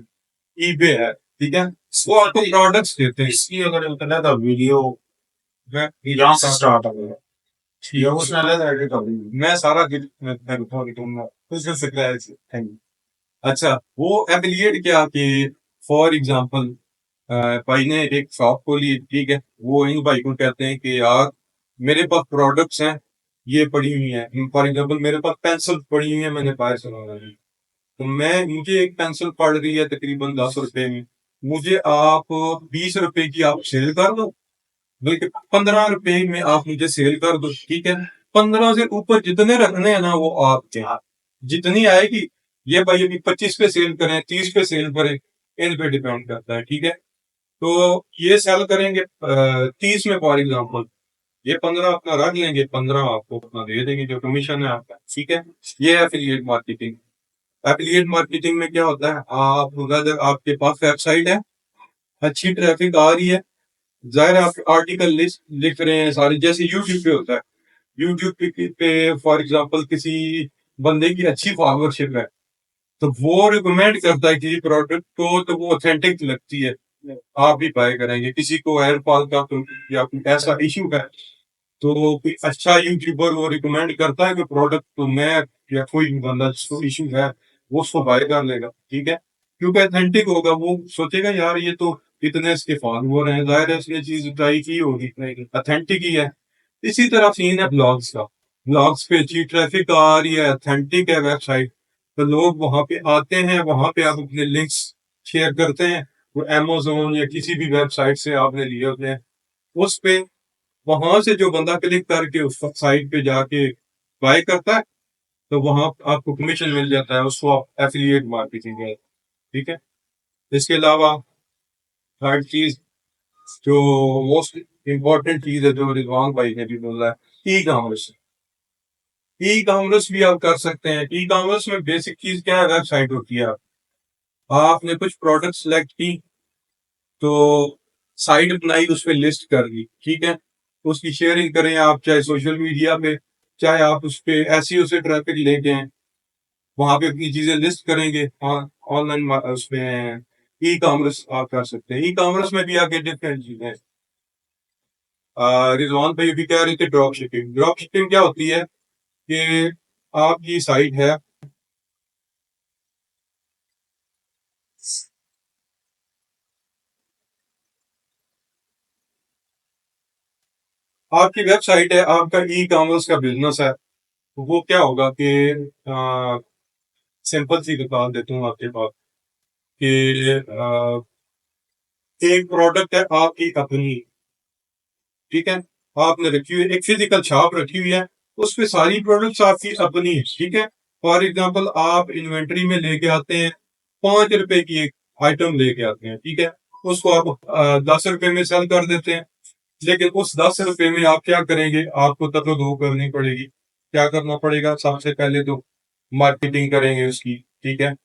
ईबे है, ठीक है, वो आपको प्रोडक्ट्स देते हैं। इसकी अगर इंटरनेट का वीडियो मैं यहाँ से स्टार्ट होगा, ठीक है, उसमें अलग एडिट कर देंगे। मैं सारा मैं दूंगा, कुछ कर सकता है। Thank you. अच्छा, वो एफिलिएट क्या कि फॉर एग्जांपल भाई ने एक शॉप खोली, ठीक है, वो इन भाई को कहते हैं कि यार मेरे पास प्रोडक्ट्स हैं, ये पड़ी हुई हैं, फॉर एग्जांपल मेरे पास पेंसिल पड़ी हुई है, मैंने बाहर से मंगाई, तो मैं मुझे एक पेंसिल पड़ रही है तकरीबन 10 रुपए में, मुझे आप 20 रुपए की आप सेल कर दो, बल्कि 15 रुपए में आप मुझे सेल कर दो, ठीक है, 15 से ऊपर जितने रखने हैं ना वो आपके हाथ, जितनी आएगी, ये भाई अभी 25 पे सेल करें, 30 पे सेल करें, इन पे डिपेंड करता है, ठीक है। तो ये सेल करेंगे 30 में फॉर एग्जाम्पल, ये 15 अपना रख लेंगे, 15 आपको अपना दे देंगे जो कमीशन है आपका, ठीक है। ये है एफिलिएट मार्केटिंग। एफिलिएट मार्केटिंग में क्या होता है, आप अगर आपके पास वेबसाइट है, अच्छी ट्रैफिक आ रही है, जाहिर है आप आर्टिकल लिख रहे हैं सारे, जैसे यूट्यूब पे होता है, यूट्यूब पे फॉर एग्जांपल किसी बंदे की अच्छी फॉलोअरशिप है, तो वो रिकमेंड करता है किसी प्रोडक्ट को, तो वो ऑथेंटिक लगती है, आप भी बाय करेंगे। किसी को हेयर फॉल का तो या कोई ऐसा इश्यू है, तो कोई अच्छा यूट्यूबर वो रिकमेंड करता है कि प्रोडक्ट, तो मैं या कोई भी बंदा जिसको इश्यू है वो उसको बाय कर लेगा, ठीक है, क्योंकि ऑथेंटिक होगा, वो सोचेगा यार ये तो इतने इसके फॉलोअर हैं, जाहिर है इसने चीज ट्राई की होगी, ऑथेंटिक ही है। इसी तरह सीन है ब्लॉग्स का, ब्लॉग्स पे अच्छी ट्रैफिक आ रही है, ऑथेंटिक है वेबसाइट, तो लोग वहां पे आते हैं, वहां पे आप अपने लिंक्स शेयर करते हैं, वो अमेजोन या किसी भी वेबसाइट से आपने लिए होते हैं, उस पे वहां से जो बंदा क्लिक करके उस साइट पे जाके बाय करता है, तो वहां आपको कमीशन मिल जाता है, उसको आप एफिलिएट मार्केटिंग है, ठीक है। इसके अलावा थर्ड चीज, जो मोस्ट इम्पोर्टेंट चीज है, जो रिजवान भाई ने भी बोला है, ई कॉमर्स। ई कॉमर्स भी आप कर सकते हैं। ई कॉमर्स में बेसिक चीज क्या है, वेबसाइट होती है, आपने कुछ प्रोडक्ट सेलेक्ट की, तो साइट बनाई, उस पर लिस्ट कर दी, ठीक है, उसकी शेयरिंग करें आप, चाहे सोशल मीडिया पे, चाहे आप उस पे एसईओ से ट्रैफिक लेके हैं, वहां पे अपनी चीजें लिस्ट करेंगे, ऑनलाइन उसमें ई कॉमर्स आप कर सकते हैं। ई कॉमर्स में भी आगे डिफरेंट चीजें हैं। रिजवान भाई भी कह रहे थे ड्रॉप शिपिंग। ड्रॉप शिपिंग क्या होती है कि आपकी साइट है, आपकी वेबसाइट है, आपका ई कॉमर्स का बिजनेस है, तो वो क्या होगा कि सिंपल सी बता देता हूँ आपके पास कि एक प्रोडक्ट है आपकी अपनी, ठीक है, आपने रखी हुई है, एक फिजिकल शॉप रखी हुई है, उस पे सारी प्रोडक्ट्स आपकी अपनी है, ठीक है। फॉर एग्जांपल आप इन्वेंट्री में लेके आते हैं, 5 रुपए की एक आइटम लेके आते हैं, ठीक है, उसको आप 10 रुपए में सेल कर देते हैं, लेकिन उस 10 रुपए में आप क्या करेंगे, आपको तब दो करनी पड़ेगी। क्या करना पड़ेगा, सबसे पहले तो मार्केटिंग करेंगे उसकी, ठीक है,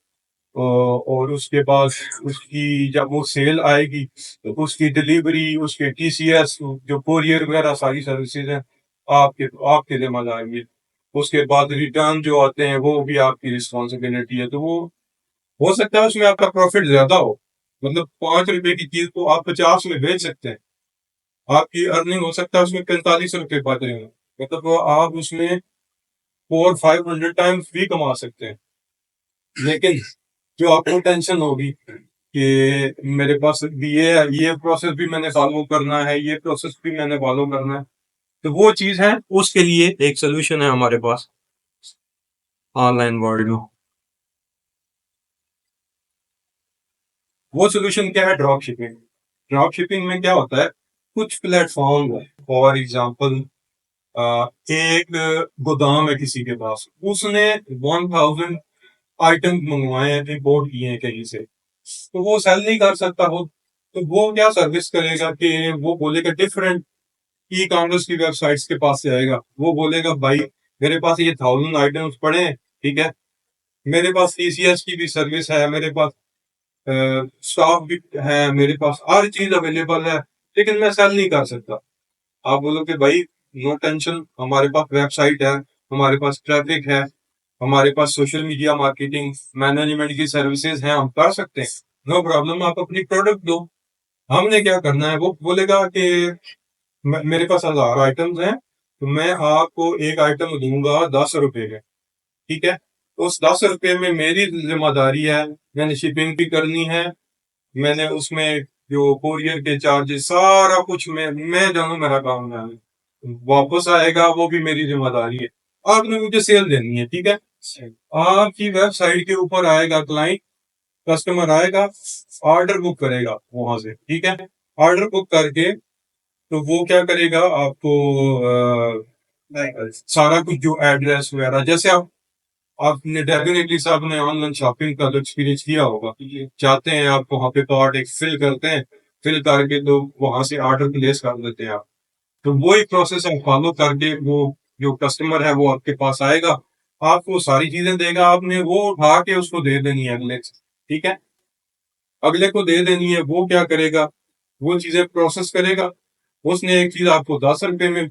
और उसके बाद उसकी जब वो सेल आएगी, तो उसकी डिलीवरी, उसके टीसीएस, जो कोरियर वगैरह सारी सर्विसेज हैं, आपके आपके जिम्मे आएंगे। उसके बाद रिटर्न जो आते हैं वो भी आपकी रिस्पॉन्सिबिलिटी है, तो वो हो सकता है उसमें आपका प्रॉफिट ज्यादा हो, मतलब 5 रुपए की चीज को आप 50 में बेच सकते हैं, आपकी अर्निंग हो सकता है उसमें 45 रुपए बच रहे हैं, मतलब वो आप उसमें 400-500 टाइम्स भी कमा सकते हैं। लेकिन जो आपको टेंशन होगी कि मेरे पास भी ये प्रोसेस भी मैंने फॉलो करना है, ये प्रोसेस भी मैंने फॉलो करना है, तो वो चीज है, उसके लिए एक सोल्यूशन है हमारे पास ऑनलाइन वर्ल्ड में। वो सोल्यूशन क्या है, ड्रॉप शिपिंग। ड्रॉप शिपिंग में क्या होता है, कुछ प्लेटफॉर्म है, फॉर एग्जाम्पल एक गोदाम है किसी के पास, उसने 1000 आइटम मंगवाए हैं, इम्पोर्ट किए हैं कहीं से, तो वो सेल नहीं कर सकता हो, तो वो क्या सर्विस करेगा कि वो बोलेगा डिफरेंट ई कॉमर्स की वेबसाइट्स के पास से आएगा, वो बोलेगा भाई मेरे पास ये 1000 आइटम्स पड़े हैं, ठीक है, मेरे पास टीसीएस की भी सर्विस है, मेरे पास स्टॉक भी है, मेरे पास हर चीज अवेलेबल है, लेकिन मैं सेल नहीं कर सकता। आप बोलो कि भाई नो टेंशन, हमारे पास वेबसाइट है, हमारे पास ट्रैफिक है, हमारे पास सोशल मीडिया मार्केटिंग मैनेजमेंट की सर्विसेज हैं, हम कर सकते हैं, नो प्रॉब्लम, आप अपनी प्रोडक्ट दो। हमने क्या करना है, वो बोलेगा कि मेरे पास 1000 आइटम्स हैं, तो मैं आपको एक आइटम दूंगा 10 रुपए के, ठीक है, उस 10 रुपए में मेरी जिम्मेदारी है, मैंने शिपिंग भी करनी है, मैंने उसमें जो कोरियर के चार्जेस सारा कुछ मैं जानू, मेरा काम है, वापस आएगा वो भी मेरी जिम्मेदारी है। आपने मुझे सेल देनी है, ठीक है। आपकी वेबसाइट के ऊपर आएगा क्लाइंट, कस्टमर आएगा, ऑर्डर बुक करेगा वहां से, ठीक है। ऑर्डर बुक करके तो वो क्या करेगा, आपको सारा कुछ जो एड्रेस वगैरह, जैसे आपने डेफिनेटली साहब ने ऑनलाइन शॉपिंग का तो एक्सपीरियंस किया होगा, जाते हैं आप वहां पे कार्ड एक फिल करते हैं, फिल करके तो वहां से ऑर्डर प्लेस कर देते हैं आप। तो वो एक प्रोसेस है, फॉलो करके वो जो कस्टमर है वो आपके पास आएगा, आपको सारी चीजें देगा, आपने वो उठा के उसको दे देनी है अगले से, ठीक है। अगले को दे देनी है, वो क्या करेगा, वो चीजें प्रोसेस करेगा। उसने एक चीज आपको 10 रुपए में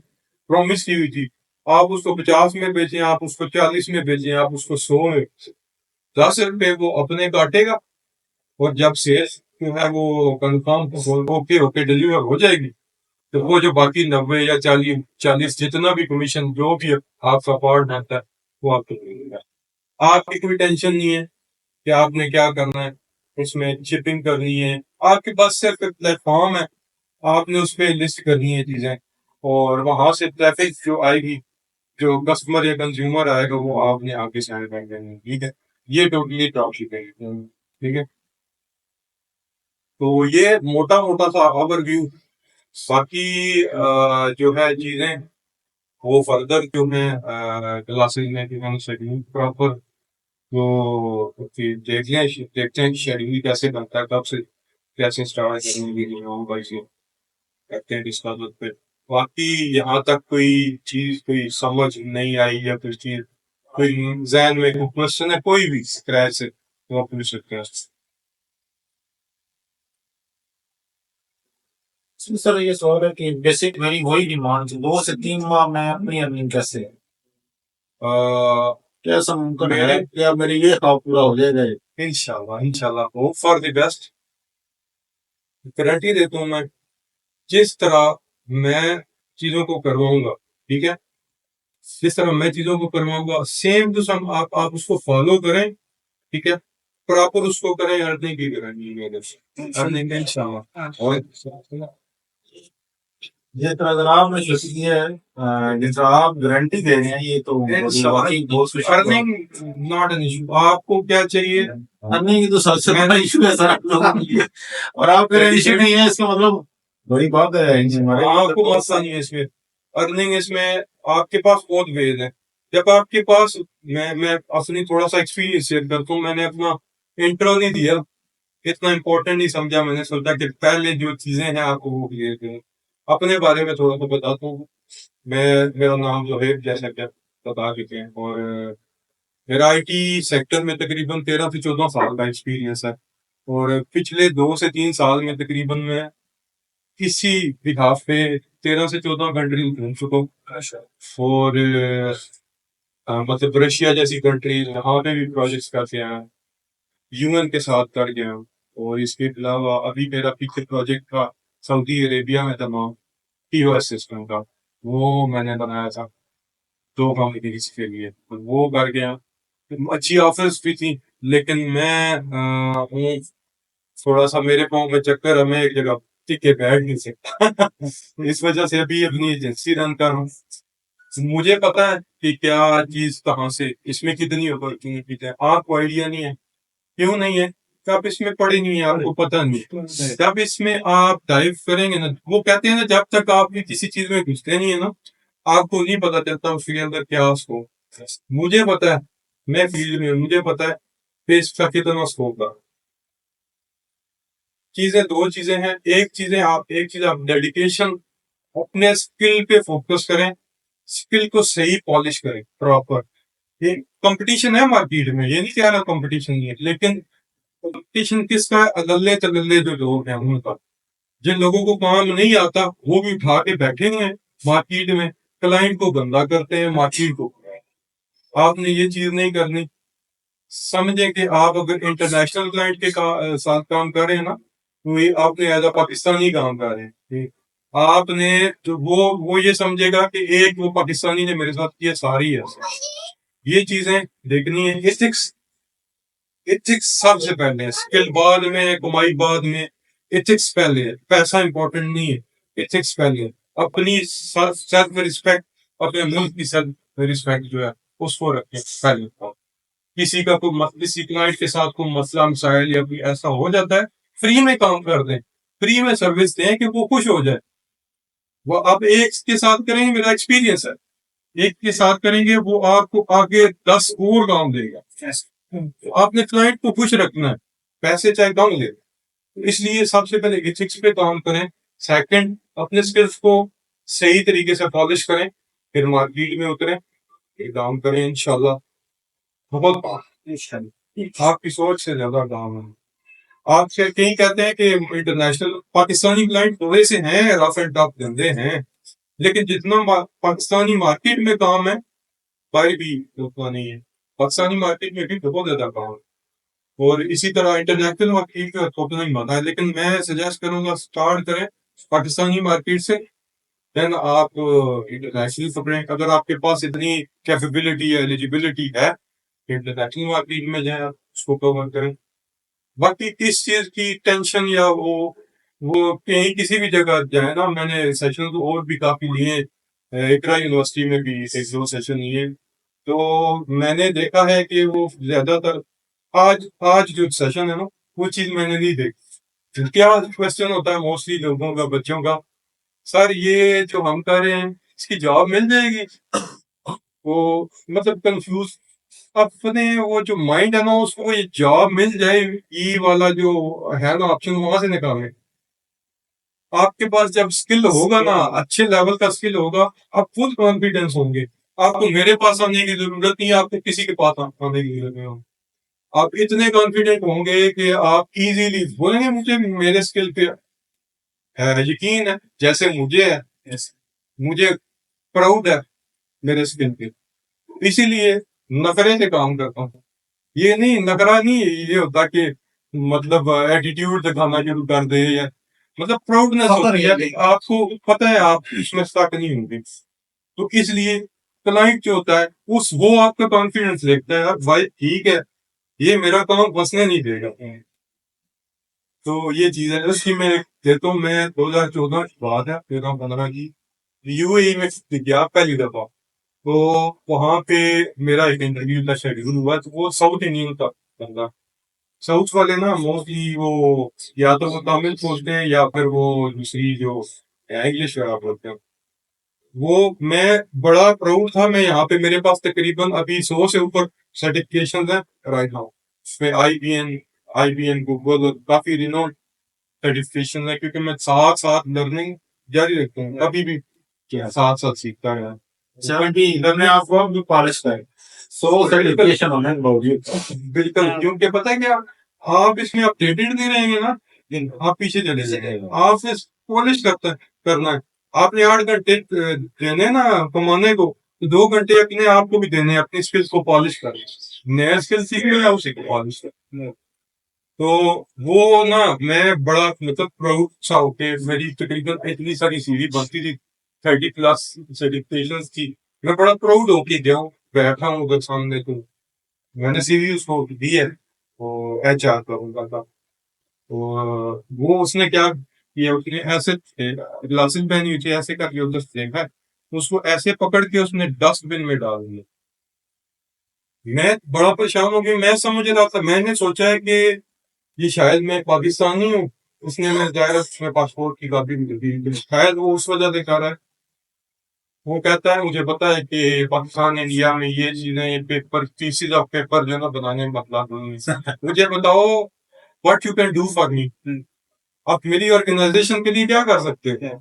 प्रॉमिस की हुई थी, आप उसको 50 में बेचें, आप उसको 40 में बेचें, आप उसको 100 में, 10 रुपए वो अपने काटेगा। और जब सेल जो है वो कंफर्म ओके होके डिलीवर हो जाएगी, तो वो जो बाकी 90 या 40 जितना भी कमीशन जो भी आपका पार्ट बनता है वो आपको मिलेगा। आपकी कोई टेंशन नहीं है कि आपने क्या करना है, उसमें शिपिंग करनी है, आपके पास सिर्फ एक प्लेटफॉर्म है, आपने उस पर लिस्ट करनी है चीजें, और वहां से ट्रैफिक जो आएगी, जो कस्टमर या कंज्यूमर आएगा वो आपने आगे से कर देंगे, ठीक है। ये टोटली ड्रॉप शिपिंग है, ठीक है। तो ये मोटा मोटा सा ओवरव्यू, बाकी जो है चीजें वो फर्दर जो है क्लासेस में कि हम शेड्यूल प्रॉपर तो फिर देखते हैं शेड्यूल कैसे बनता है, कब से कैसे स्टार्ट करेंगे होगा, इसे करते हैं डिस्कस उस पे। बाकी यहाँ तक कोई चीज कोई समझ नहीं आई या कोई चीज कोई जहन में कोई क्वेश्चन है कोई भी स्क्रैच से तो आप पूछ सकते हैं। सर ये सवाल है कि बेसिक मेरी वही डिमांड थी, 2 से 3 माह में अपनी अर्निंग कैसे, क्या ऐसा मुमकिन है, क्या मेरी ये ख्वाब पूरा हो जाएगा? इंशाल्लाह इंशाल्लाह, hope for the best, guarantee देता हूँ मैं। जिस तरह मैं चीजों को करवाऊंगा, ठीक है, जिस तरह मैं चीजों को करवाऊंगा सेम टू सम आप उसको फॉलो करें, ठीक है, प्रॉपर उसको करें, अर्निंग की गारंटी मेरे से, अर्निंग इंशाल्लाह। और जिस तरह अगर आपने सोची है, जिस तरह आप गारंटी दे रहे हैं, ये तो वाकई बहुत खुशी की बात है। अर्निंग नॉट एन इशू, आपको क्या चाहिए, अर्निंग की तो सबसे बड़ा इशू है सर आप लोगों के लिए, और आप कह रहे हैं इशू नहीं है, इसका मतलब बड़ी बात है हमारे लिए। आपको मसला नहीं है इसमें, अर्निंग इसमें आपके पास बहुत वेज है। जब आपके पास मैं अपनी थोड़ा सा एक्सपीरियंस शेयर करता हूँ, मैंने अपना इंट्रो नहीं दिया, इतना इम्पोर्टेंट नहीं समझा, मैंने सोचा कि पहले जो चीजें हैं आपको वो क्लियर करें। अपने बारे में थोड़ा सा बताता हूँ, मैं मेरा नाम जो है जैसा कि आप बता चुके हैं, और मेरा आईटी सेक्टर में तकरीबन 13 से 14 साल का एक्सपीरियंस है, और पिछले 2 से 3 साल में तकरीबन मैं किसी बिहाफ पे 13 से 14 कंट्री घूम चुका हूँ। और मतलब रशिया जैसी कंट्री वहाँ पे भी प्रोजेक्ट्स करके आया, यूएन के साथ कर गया हूँ। और इसके अलावा अभी मेरा पीछे प्रोजेक्ट था सऊदी अरेबिया में था, पीओएस सिस्टम का, वो मैंने बनाया था 2 कंपनीज के लिए, तो वो कर गया। अच्छी ऑफर्स भी थी, लेकिन मैं हूँ थोड़ा सा, मेरे पाँव में चक्कर है, मैं एक जगह टिक के बैठ नहीं सकता इस वजह से अभी अपनी एजेंसी रन कर रहा हूँ। मुझे पता है कि क्या चीज कहाँ से, इसमें कितनी अपॉर्चुनिटी है, आपको आइडिया नहीं है। क्यों नहीं है? कि आप इसमें पढ़े नहीं है, आपको पता नहीं। जब इसमें आप डाइव करेंगे ना, वो कहते हैं ना, जब तक आप भी किसी चीज में घुसते नहीं है ना, आपको नहीं पता चलता उसके अंदर क्या स्कोप। मुझे पता है, मैं फील्ड में हूं, मुझे पता है कि इसका कितना स्कोप है। चीजें दो चीजें हैं, एक चीज आप डेडिकेशन, अपने स्किल पे फोकस करें, स्किल को सही पॉलिश करें प्रॉपर। ये कंपटीशन है मार्केट में, ये नहीं कह रहा कंपटीशन नहीं है, लेकिन कंपटीशन किसका है? अगले तगल्ले जो लोग हैं उनका। जिन लोगों को काम नहीं आता वो भी उठा के बैठे हुए हैं मार्केट में, क्लाइंट को गंदा करते हैं मार्केट को। आपने ये चीज नहीं करनी। समझे कि आप अगर इंटरनेशनल क्लाइंट के साथ काम कर रहे हैं ना, तो ये आपने एज अ पाकिस्तानी काम कर रहे हैं, ठीक। आपने तो वो ये समझेगा कि एक वो पाकिस्तानी ने मेरे साथ किया, सारी है। ये चीजें देखनी है। एथिक्स एथिक्स सबसे पहले है, स्किल बाद में, कमाई बाद में, एथिक्स पहले है। पैसा इंपॉर्टेंट नहीं है, एथिक्स पहले है। अपनी सेल्फ रिस्पेक्ट, अपने मुल्क की सेल्फ रिस्पेक्ट जो है उसको रखें पहले। किसी का कोई किसी क्लाइंट के साथ कोई मसला मसाइल या कोई ऐसा हो जाता है, फ्री में काम कर दें, फ्री में सर्विस दें कि वो खुश हो जाए। वो आप एक के साथ करेंगे, मेरा एक्सपीरियंस है, एक के साथ करेंगे वो आपको आगे 10 और काम देगा। तो आपने क्लाइंट को खुश रखना है, पैसे चाहे कम ले। तो इसलिए सबसे पहले एथिक्स पे काम करें। सेकंड, अपने स्किल्स को सही तरीके से पॉलिश करें, फिर मार्केट में उतरें, फिर काम करें इंशाल्लाह। बहुत आपकी सोच से ज्यादा काम है। आपसे कहीं कहते हैं कि इंटरनेशनल पाकिस्तानी क्लाइंट थोड़े से हैं, रफ एंड टफ धंधे हैं, लेकिन जितना पाकिस्तानी मार्केट में काम है, बाहर भी उतना नहीं है। पाकिस्तानी मार्केट में भी बहुत ज्यादा काम है, और इसी तरह इंटरनेशनल मार्केट का तो उतना ही माना है। लेकिन मैं सजेस्ट करूंगा स्टार्ट करें पाकिस्तानी मार्केट से, देन आप इंटरनेशनल पकड़ें। अगर आपके पास इतनी कैपेबिलिटी है, एलिजिबिलिटी है, इंटरनेशनल मार्केट में जाए, आप उसको कवर करें। बाकी किस चीज की टेंशन या वो कहीं किसी भी जगह जाए ना, मैंने सेशन तो और भी काफी लिए, इकरा यूनिवर्सिटी में भी एक दो सेशन लिए, तो मैंने देखा है कि वो ज्यादातर आज आज जो सेशन है ना, वो चीज मैंने नहीं देखी। क्या क्वेश्चन होता है मोस्टली लोगों का, बच्चों का, सर ये जो हम कर रहे हैं इसकी जॉब मिल जाएगी? वो मतलब कंफ्यूज। अपने वो जो माइंड है ना, उसको ये जॉब मिल जाए, ये वाला जो है ना ऑप्शन, वहां से निकालें। आपके पास जब स्किल होगा ना, अच्छे लेवल का स्किल होगा, आप फुल कॉन्फिडेंस होंगे। आपको मेरे पास आने की जरूरत नहीं है, आपको किसी के पास आने की जरूरत नहीं होगी। आप इतने कॉन्फिडेंट होंगे कि आप इजीली बोलेंगे मुझे मेरे स्किल पे यकीन है, जैसे मुझे है, मुझे प्राउड है मेरे स्किल पे, इसीलिए नखरे से काम करता हूँ। ये नहीं, नखरा नहीं ये होता कि मतलब एटीट्यूड दिखाना शुरू कर दे, या मतलब प्राउडनेस होती है कि आपको पता है आप इसमें स्टक नहीं होंगे। तो इसलिए क्लाइंट जो होता है उस वो आपका कॉन्फिडेंस देखता है, यार भाई ठीक है, ये मेरा काम बसने नहीं देगा। तो ये चीज है उसकी मैं देता हूँ। मैं 2014 की बात है, 13-15 की, यूएई में गया पहली दफा। तो वहां पे मेरा एक इंटरव्यू का शेड्यूल हुआ, तो वो साउथ इंडियन था बंदा। साउथ वाले ना मोस्टली वो या तो वो तमिल बोलते हैं या फिर वो दूसरी जो इंग्लिश बोलते हैं। वो मैं बड़ा प्राउड था, मैं यहाँ पे मेरे पास तकरीबन अभी 100 से ऊपर सर्टिफिकेशन है राइट नाउ। इसमें आईबीएन गूगल और काफी रिनोन सर्टिफिकेशन है, क्योंकि मैं साथ साथ लर्निंग जारी रखता हूँ, अभी भी साथ साथ सीखता है। 70 हमने आपको भी पॉलिश है, 100 सर्टिफिकेशन होने के बावजूद। बिल्कुल, क्योंकि पता है क्या, आप इसमें अपडेटेड नहीं रहेंगे ना, आप पीछे चले जाएंगे। आप इस पॉलिश करना है। आपने 8 घंटे देने ना कमाने को, तो 2 घंटे अपने आप को भी देने हैं, अपनी स्किल्स को पॉलिश करना। नया स्किल सीखना है, उसी को पॉलिश करना। तो वो ना मैं बड़ा मतलब प्राउड सा होके, मेरी तकरीबन इतनी सारी सीवी बनती थी, 30+ सर्टिफिकेशन थी, मैं बड़ा प्राउड होके गया हूँ, बैठा हूँ उधर सामने। तो मैंने सीवी उसको दी है, वो एचआर का उनका था। तो वो उसने क्या किया, उसने ऐसे ग्लासेस पहनी हुई थी, ऐसे करके उधर से देखा, उसको ऐसे पकड़ के उसने डस्टबिन में डाल दिया। मैं बड़ा परेशान हो गया, मैं समझ रहा था, मैंने सोचा है कि ये शायद मैं पाकिस्तानी हूँ, उसने मैं दायरा उसमें पासपोर्ट की कॉपी भी दी, शायद वो उस वजह से कर रहा है। वो कहता है मुझे पता है कि पाकिस्तान इंडिया में ये चीजें, ये पेपर पीसीज ऑफ पेपर जो है ना बनाने में मतलब मुझे बताओ what you can do for me, आप मेरी ऑर्गेनाइजेशन के लिए क्या कर सकते हैं?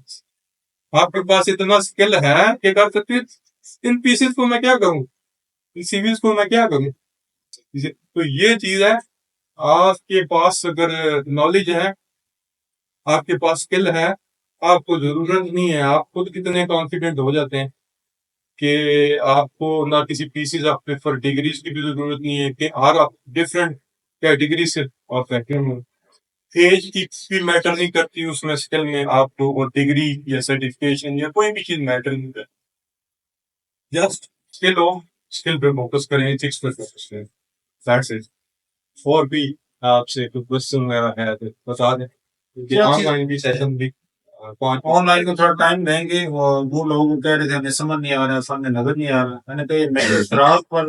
आपके पास इतना स्किल है कि कर सकते हैं, इन पीसेस को मैं क्या करूं, इन सीवीज को मैं क्या करूं? तो ये चीज है, आपके पास अगर नॉलेज है, आपके पास स्किल है, आपको जरूरत नहीं है, आप खुद कितने कॉन्फिडेंट हो जाते हैं कि आपको ना किसी पीसीज ऑफ पेपर डिग्रीज की भी जरूरत नहीं है, कि हर आप डिफरेंट कैटेगरी से आप बैठे हो। एज की भी मैटर नहीं करती उसमें, स्किल में आपको वो डिग्री या सर्टिफिकेशन या कोई भी चीज मैटर नहीं करती, जस्ट स्किल हो, स्किल पे फोकस करें, एथिक्स पे फोकस करें। That's it. और भी आपसे कोई क्वेश्चन वगैरह है तो बता दें, क्योंकि क्या चीज ऑनलाइन भी सेशन भी 5 ऑनलाइन को थोड़ा टाइम देंगे, वो लोग कह रहे थे हमें समझ नहीं आ रहा, सामने नजर नहीं आ रहा। मैंने कहा मैं रात पर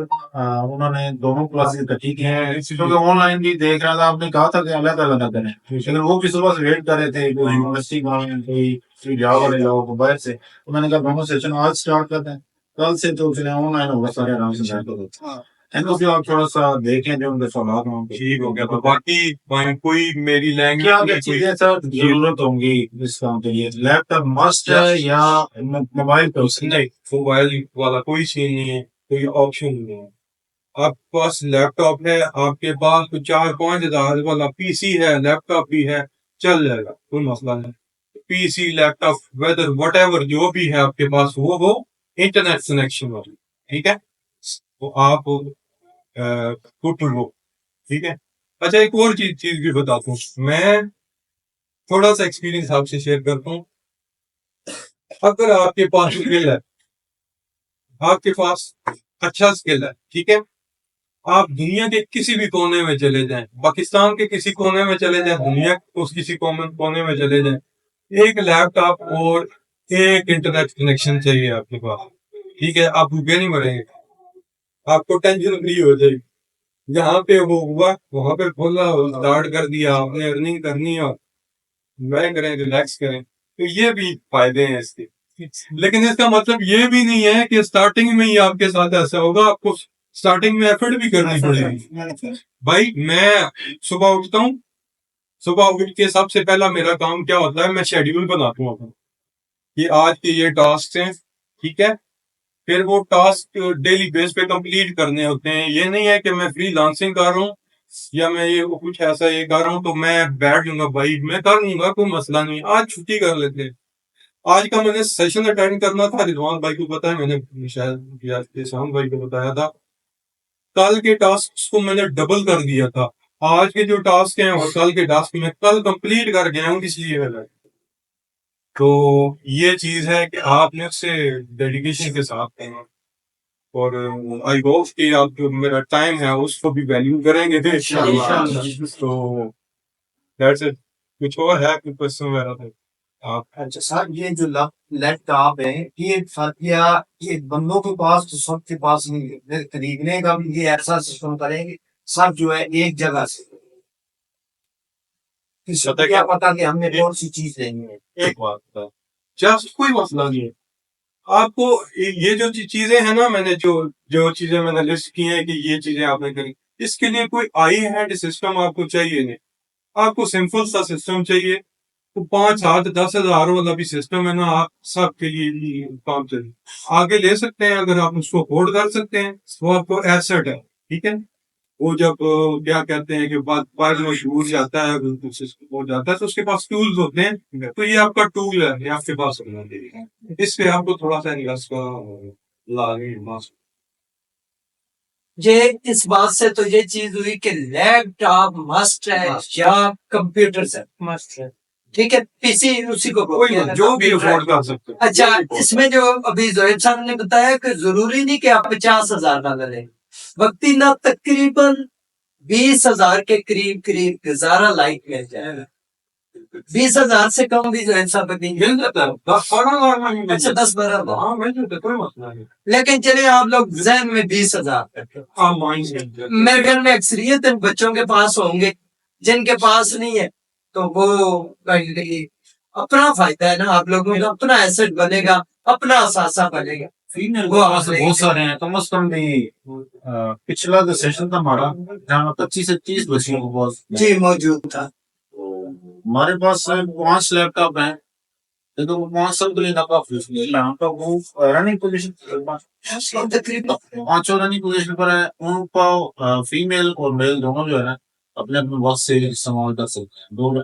उन्होंने दोनों क्लासेस इकट्ठी की हैं, क्योंकि ऑनलाइन भी देख रहा था, आपने कहा था कि अलग अलग न करें, लेकिन वो भी सुबह से वेट कर रहे थे, कोई यूनिवर्सिटी में कोई जॉब वाले लोगों को बाहर से। तो मैंने कहा दोनों सेशन आज स्टार्ट करते हैं, कल से तो फिर ऑनलाइन होगा, सारे आराम से बैठ कर। इनको भी आप थोड़ा सा देखें, जो उनके सवाल हों। ठीक हो गया। तो बाकी कोई मेरी लैंग्वेज क्या क्या चीजें सर जरूरत होंगी इस काम के लिए? लैपटॉप मस्ट है या मोबाइल पे उसकी? नहीं, मोबाइल वाला कोई सीन नहीं है, कोई ऑप्शन नहीं है। आपके पास लैपटॉप है, आपके पास तो 4-5 हज़ार वाला पीसी है, लैपटॉप भी है, चल जाएगा, कोई मसला नहीं। PC, laptop, whether whatever जो भी है आपके पास, वो इंटरनेट कनेक्शन वाली, ठीक है। तो आप गुड टू गो, ठीक है। अच्छा, एक और चीज भी बताता हूँ मैं, थोड़ा सा एक्सपीरियंस आपसे शेयर करता हूँ। अगर आपके पास स्किल है, आपके पास अच्छा स्किल है, ठीक है, आप दुनिया के किसी भी कोने में चले जाएं, पाकिस्तान के किसी कोने में चले जाएं, दुनिया के उस किसी कोने में चले जाएं, एक लैपटॉप और एक इंटरनेट कनेक्शन चाहिए आपके पास, ठीक है। आप भूखे नहीं मरेंगे, आपको टेंशन फ्री हो जाएगी। जहाँ पे वो हुआ वहां पे खोला, स्टार्ट कर दिया, आपने अर्निंग करनी है, एंजॉय करें, रिलैक्स करें। तो ये भी फायदे हैं इसके। लेकिन इसका मतलब ये भी नहीं है कि स्टार्टिंग में ही आपके साथ ऐसा होगा, आपको स्टार्टिंग में एफर्ट भी करनी पड़ेगी। भाई मैं सुबह उठता हूँ, सुबह उठ के सबसे पहला मेरा काम क्या होता है, मैं शेड्यूल बनाता हूँ अपना कि आज के ये टास्क हैं, ठीक है। फिर वो टास्क डेली बेस पे कंप्लीट करने होते हैं। ये नहीं है कि मैं फ्रीलांसिंग कर रहा हूँ या मैं ये कुछ ऐसा ये कर रहा हूँ तो मैं बैठ जाऊंगा, भाई मैं कर लूंगा, कोई मसला नहीं, आज छुट्टी कर लेते हैं। आज का मैंने सेशन अटेंड करना था, रिजवान भाई को पता है, मैंने शायद शाम भाई को बताया था। कल के टास्क को मैंने डबल कर दिया था। आज के जो टास्क हैं और कल के टास्क में कल कंप्लीट कर गया हूँ, इसलिए मैंने। तो ये चीज है कि आपने उससे डेडिकेशन के साथ करना, और आई होप कि आप जो मेरा टाइम है उसको भी वैल्यू करेंगे थे इंशाल्लाह। तो दैट्स इट। कुछ और है, कुछ क्वेश्चन वगैरह थे आप? अच्छा सर, ये जो लैपटॉप है, ये या ये बंदों के पास तो सबके पास नहीं है, खरीदने का भी ये ऐसा सिस्टम करेंगे सब जो है एक जगह से, किसी को क्या पता कि हमने कौन सी चीज लेनी है। एक बात था, जस्ट कोई मसला नहीं है। आपको ये जो चीजें हैं ना, मैंने जो जो चीजें मैंने लिस्ट की हैं कि ये चीजें आपने करी, इसके लिए कोई आई हैंड सिस्टम आपको चाहिए नहीं। आपको सिंपल सा सिस्टम चाहिए। तो 5, 7, 10 हज़ार वाला भी सिस्टम है ना, आप सबके लिए काम चाहिए, आगे ले सकते हैं अगर आप उसको अफोर्ड कर सकते हैं। वो आपको एसेट है, ठीक है। वो जब क्या कहते हैं कि बाद में टूट जाता है, हो जाता है, तो उसके पास टूल्स होते हैं, तो ये आपका टूल है, ये आपके पास होना चाहिए। इस पे आपको थोड़ा सा इन्वेस्ट का लागे मास। ये इस बात से तो ये चीज हुई कि लैपटॉप मस्ट है या कंप्यूटर से मस्ट है, ठीक है। पीसी उसी को कोई जो भी अफोर्ड कर सकते हैं। अच्छा, इसमें जो अभी जोहेब साहब ने बताया कि जरूरी नहीं कि आप 50,000 का लें, वक्ती ना तकरीबन 20,000 के करीब करीब गुजारा लाइक मिल जाएगा। 20,000 से कम भी जोहेब साहब नहीं मिल जाता है, 10-12 अच्छा 10-12, हाँ मिल जाता है, कोई मसला नहीं। लेकिन चलिए आप लोग जहन में 20,000 हाँ माइंड मेरे घर में अक्सरियत बच्चों के पास होंगे, जिनके पास नहीं है तो वो कहीं अपना फायदा है ना, आप लोगों का अपना एसेट बनेगा, अपना असासा बनेगा। वो बहुत सारे हैं, कम से कम भी पिछला जो सेशन था हमारा, जहाँ 25 से 30 बच्चियों को पास जी मौजूद था। हमारे पास 5 लैपटॉप हैं, तो 5 सब के लिए ना काफी लैपटॉप वो रनिंग पोजीशन, तकरीबन 5 रनिंग पोजीशन पर है। उनको फीमेल और मेल दोनों जो है ना अपने अपने वक्त से इस्तेमाल कर सकते हैं। दो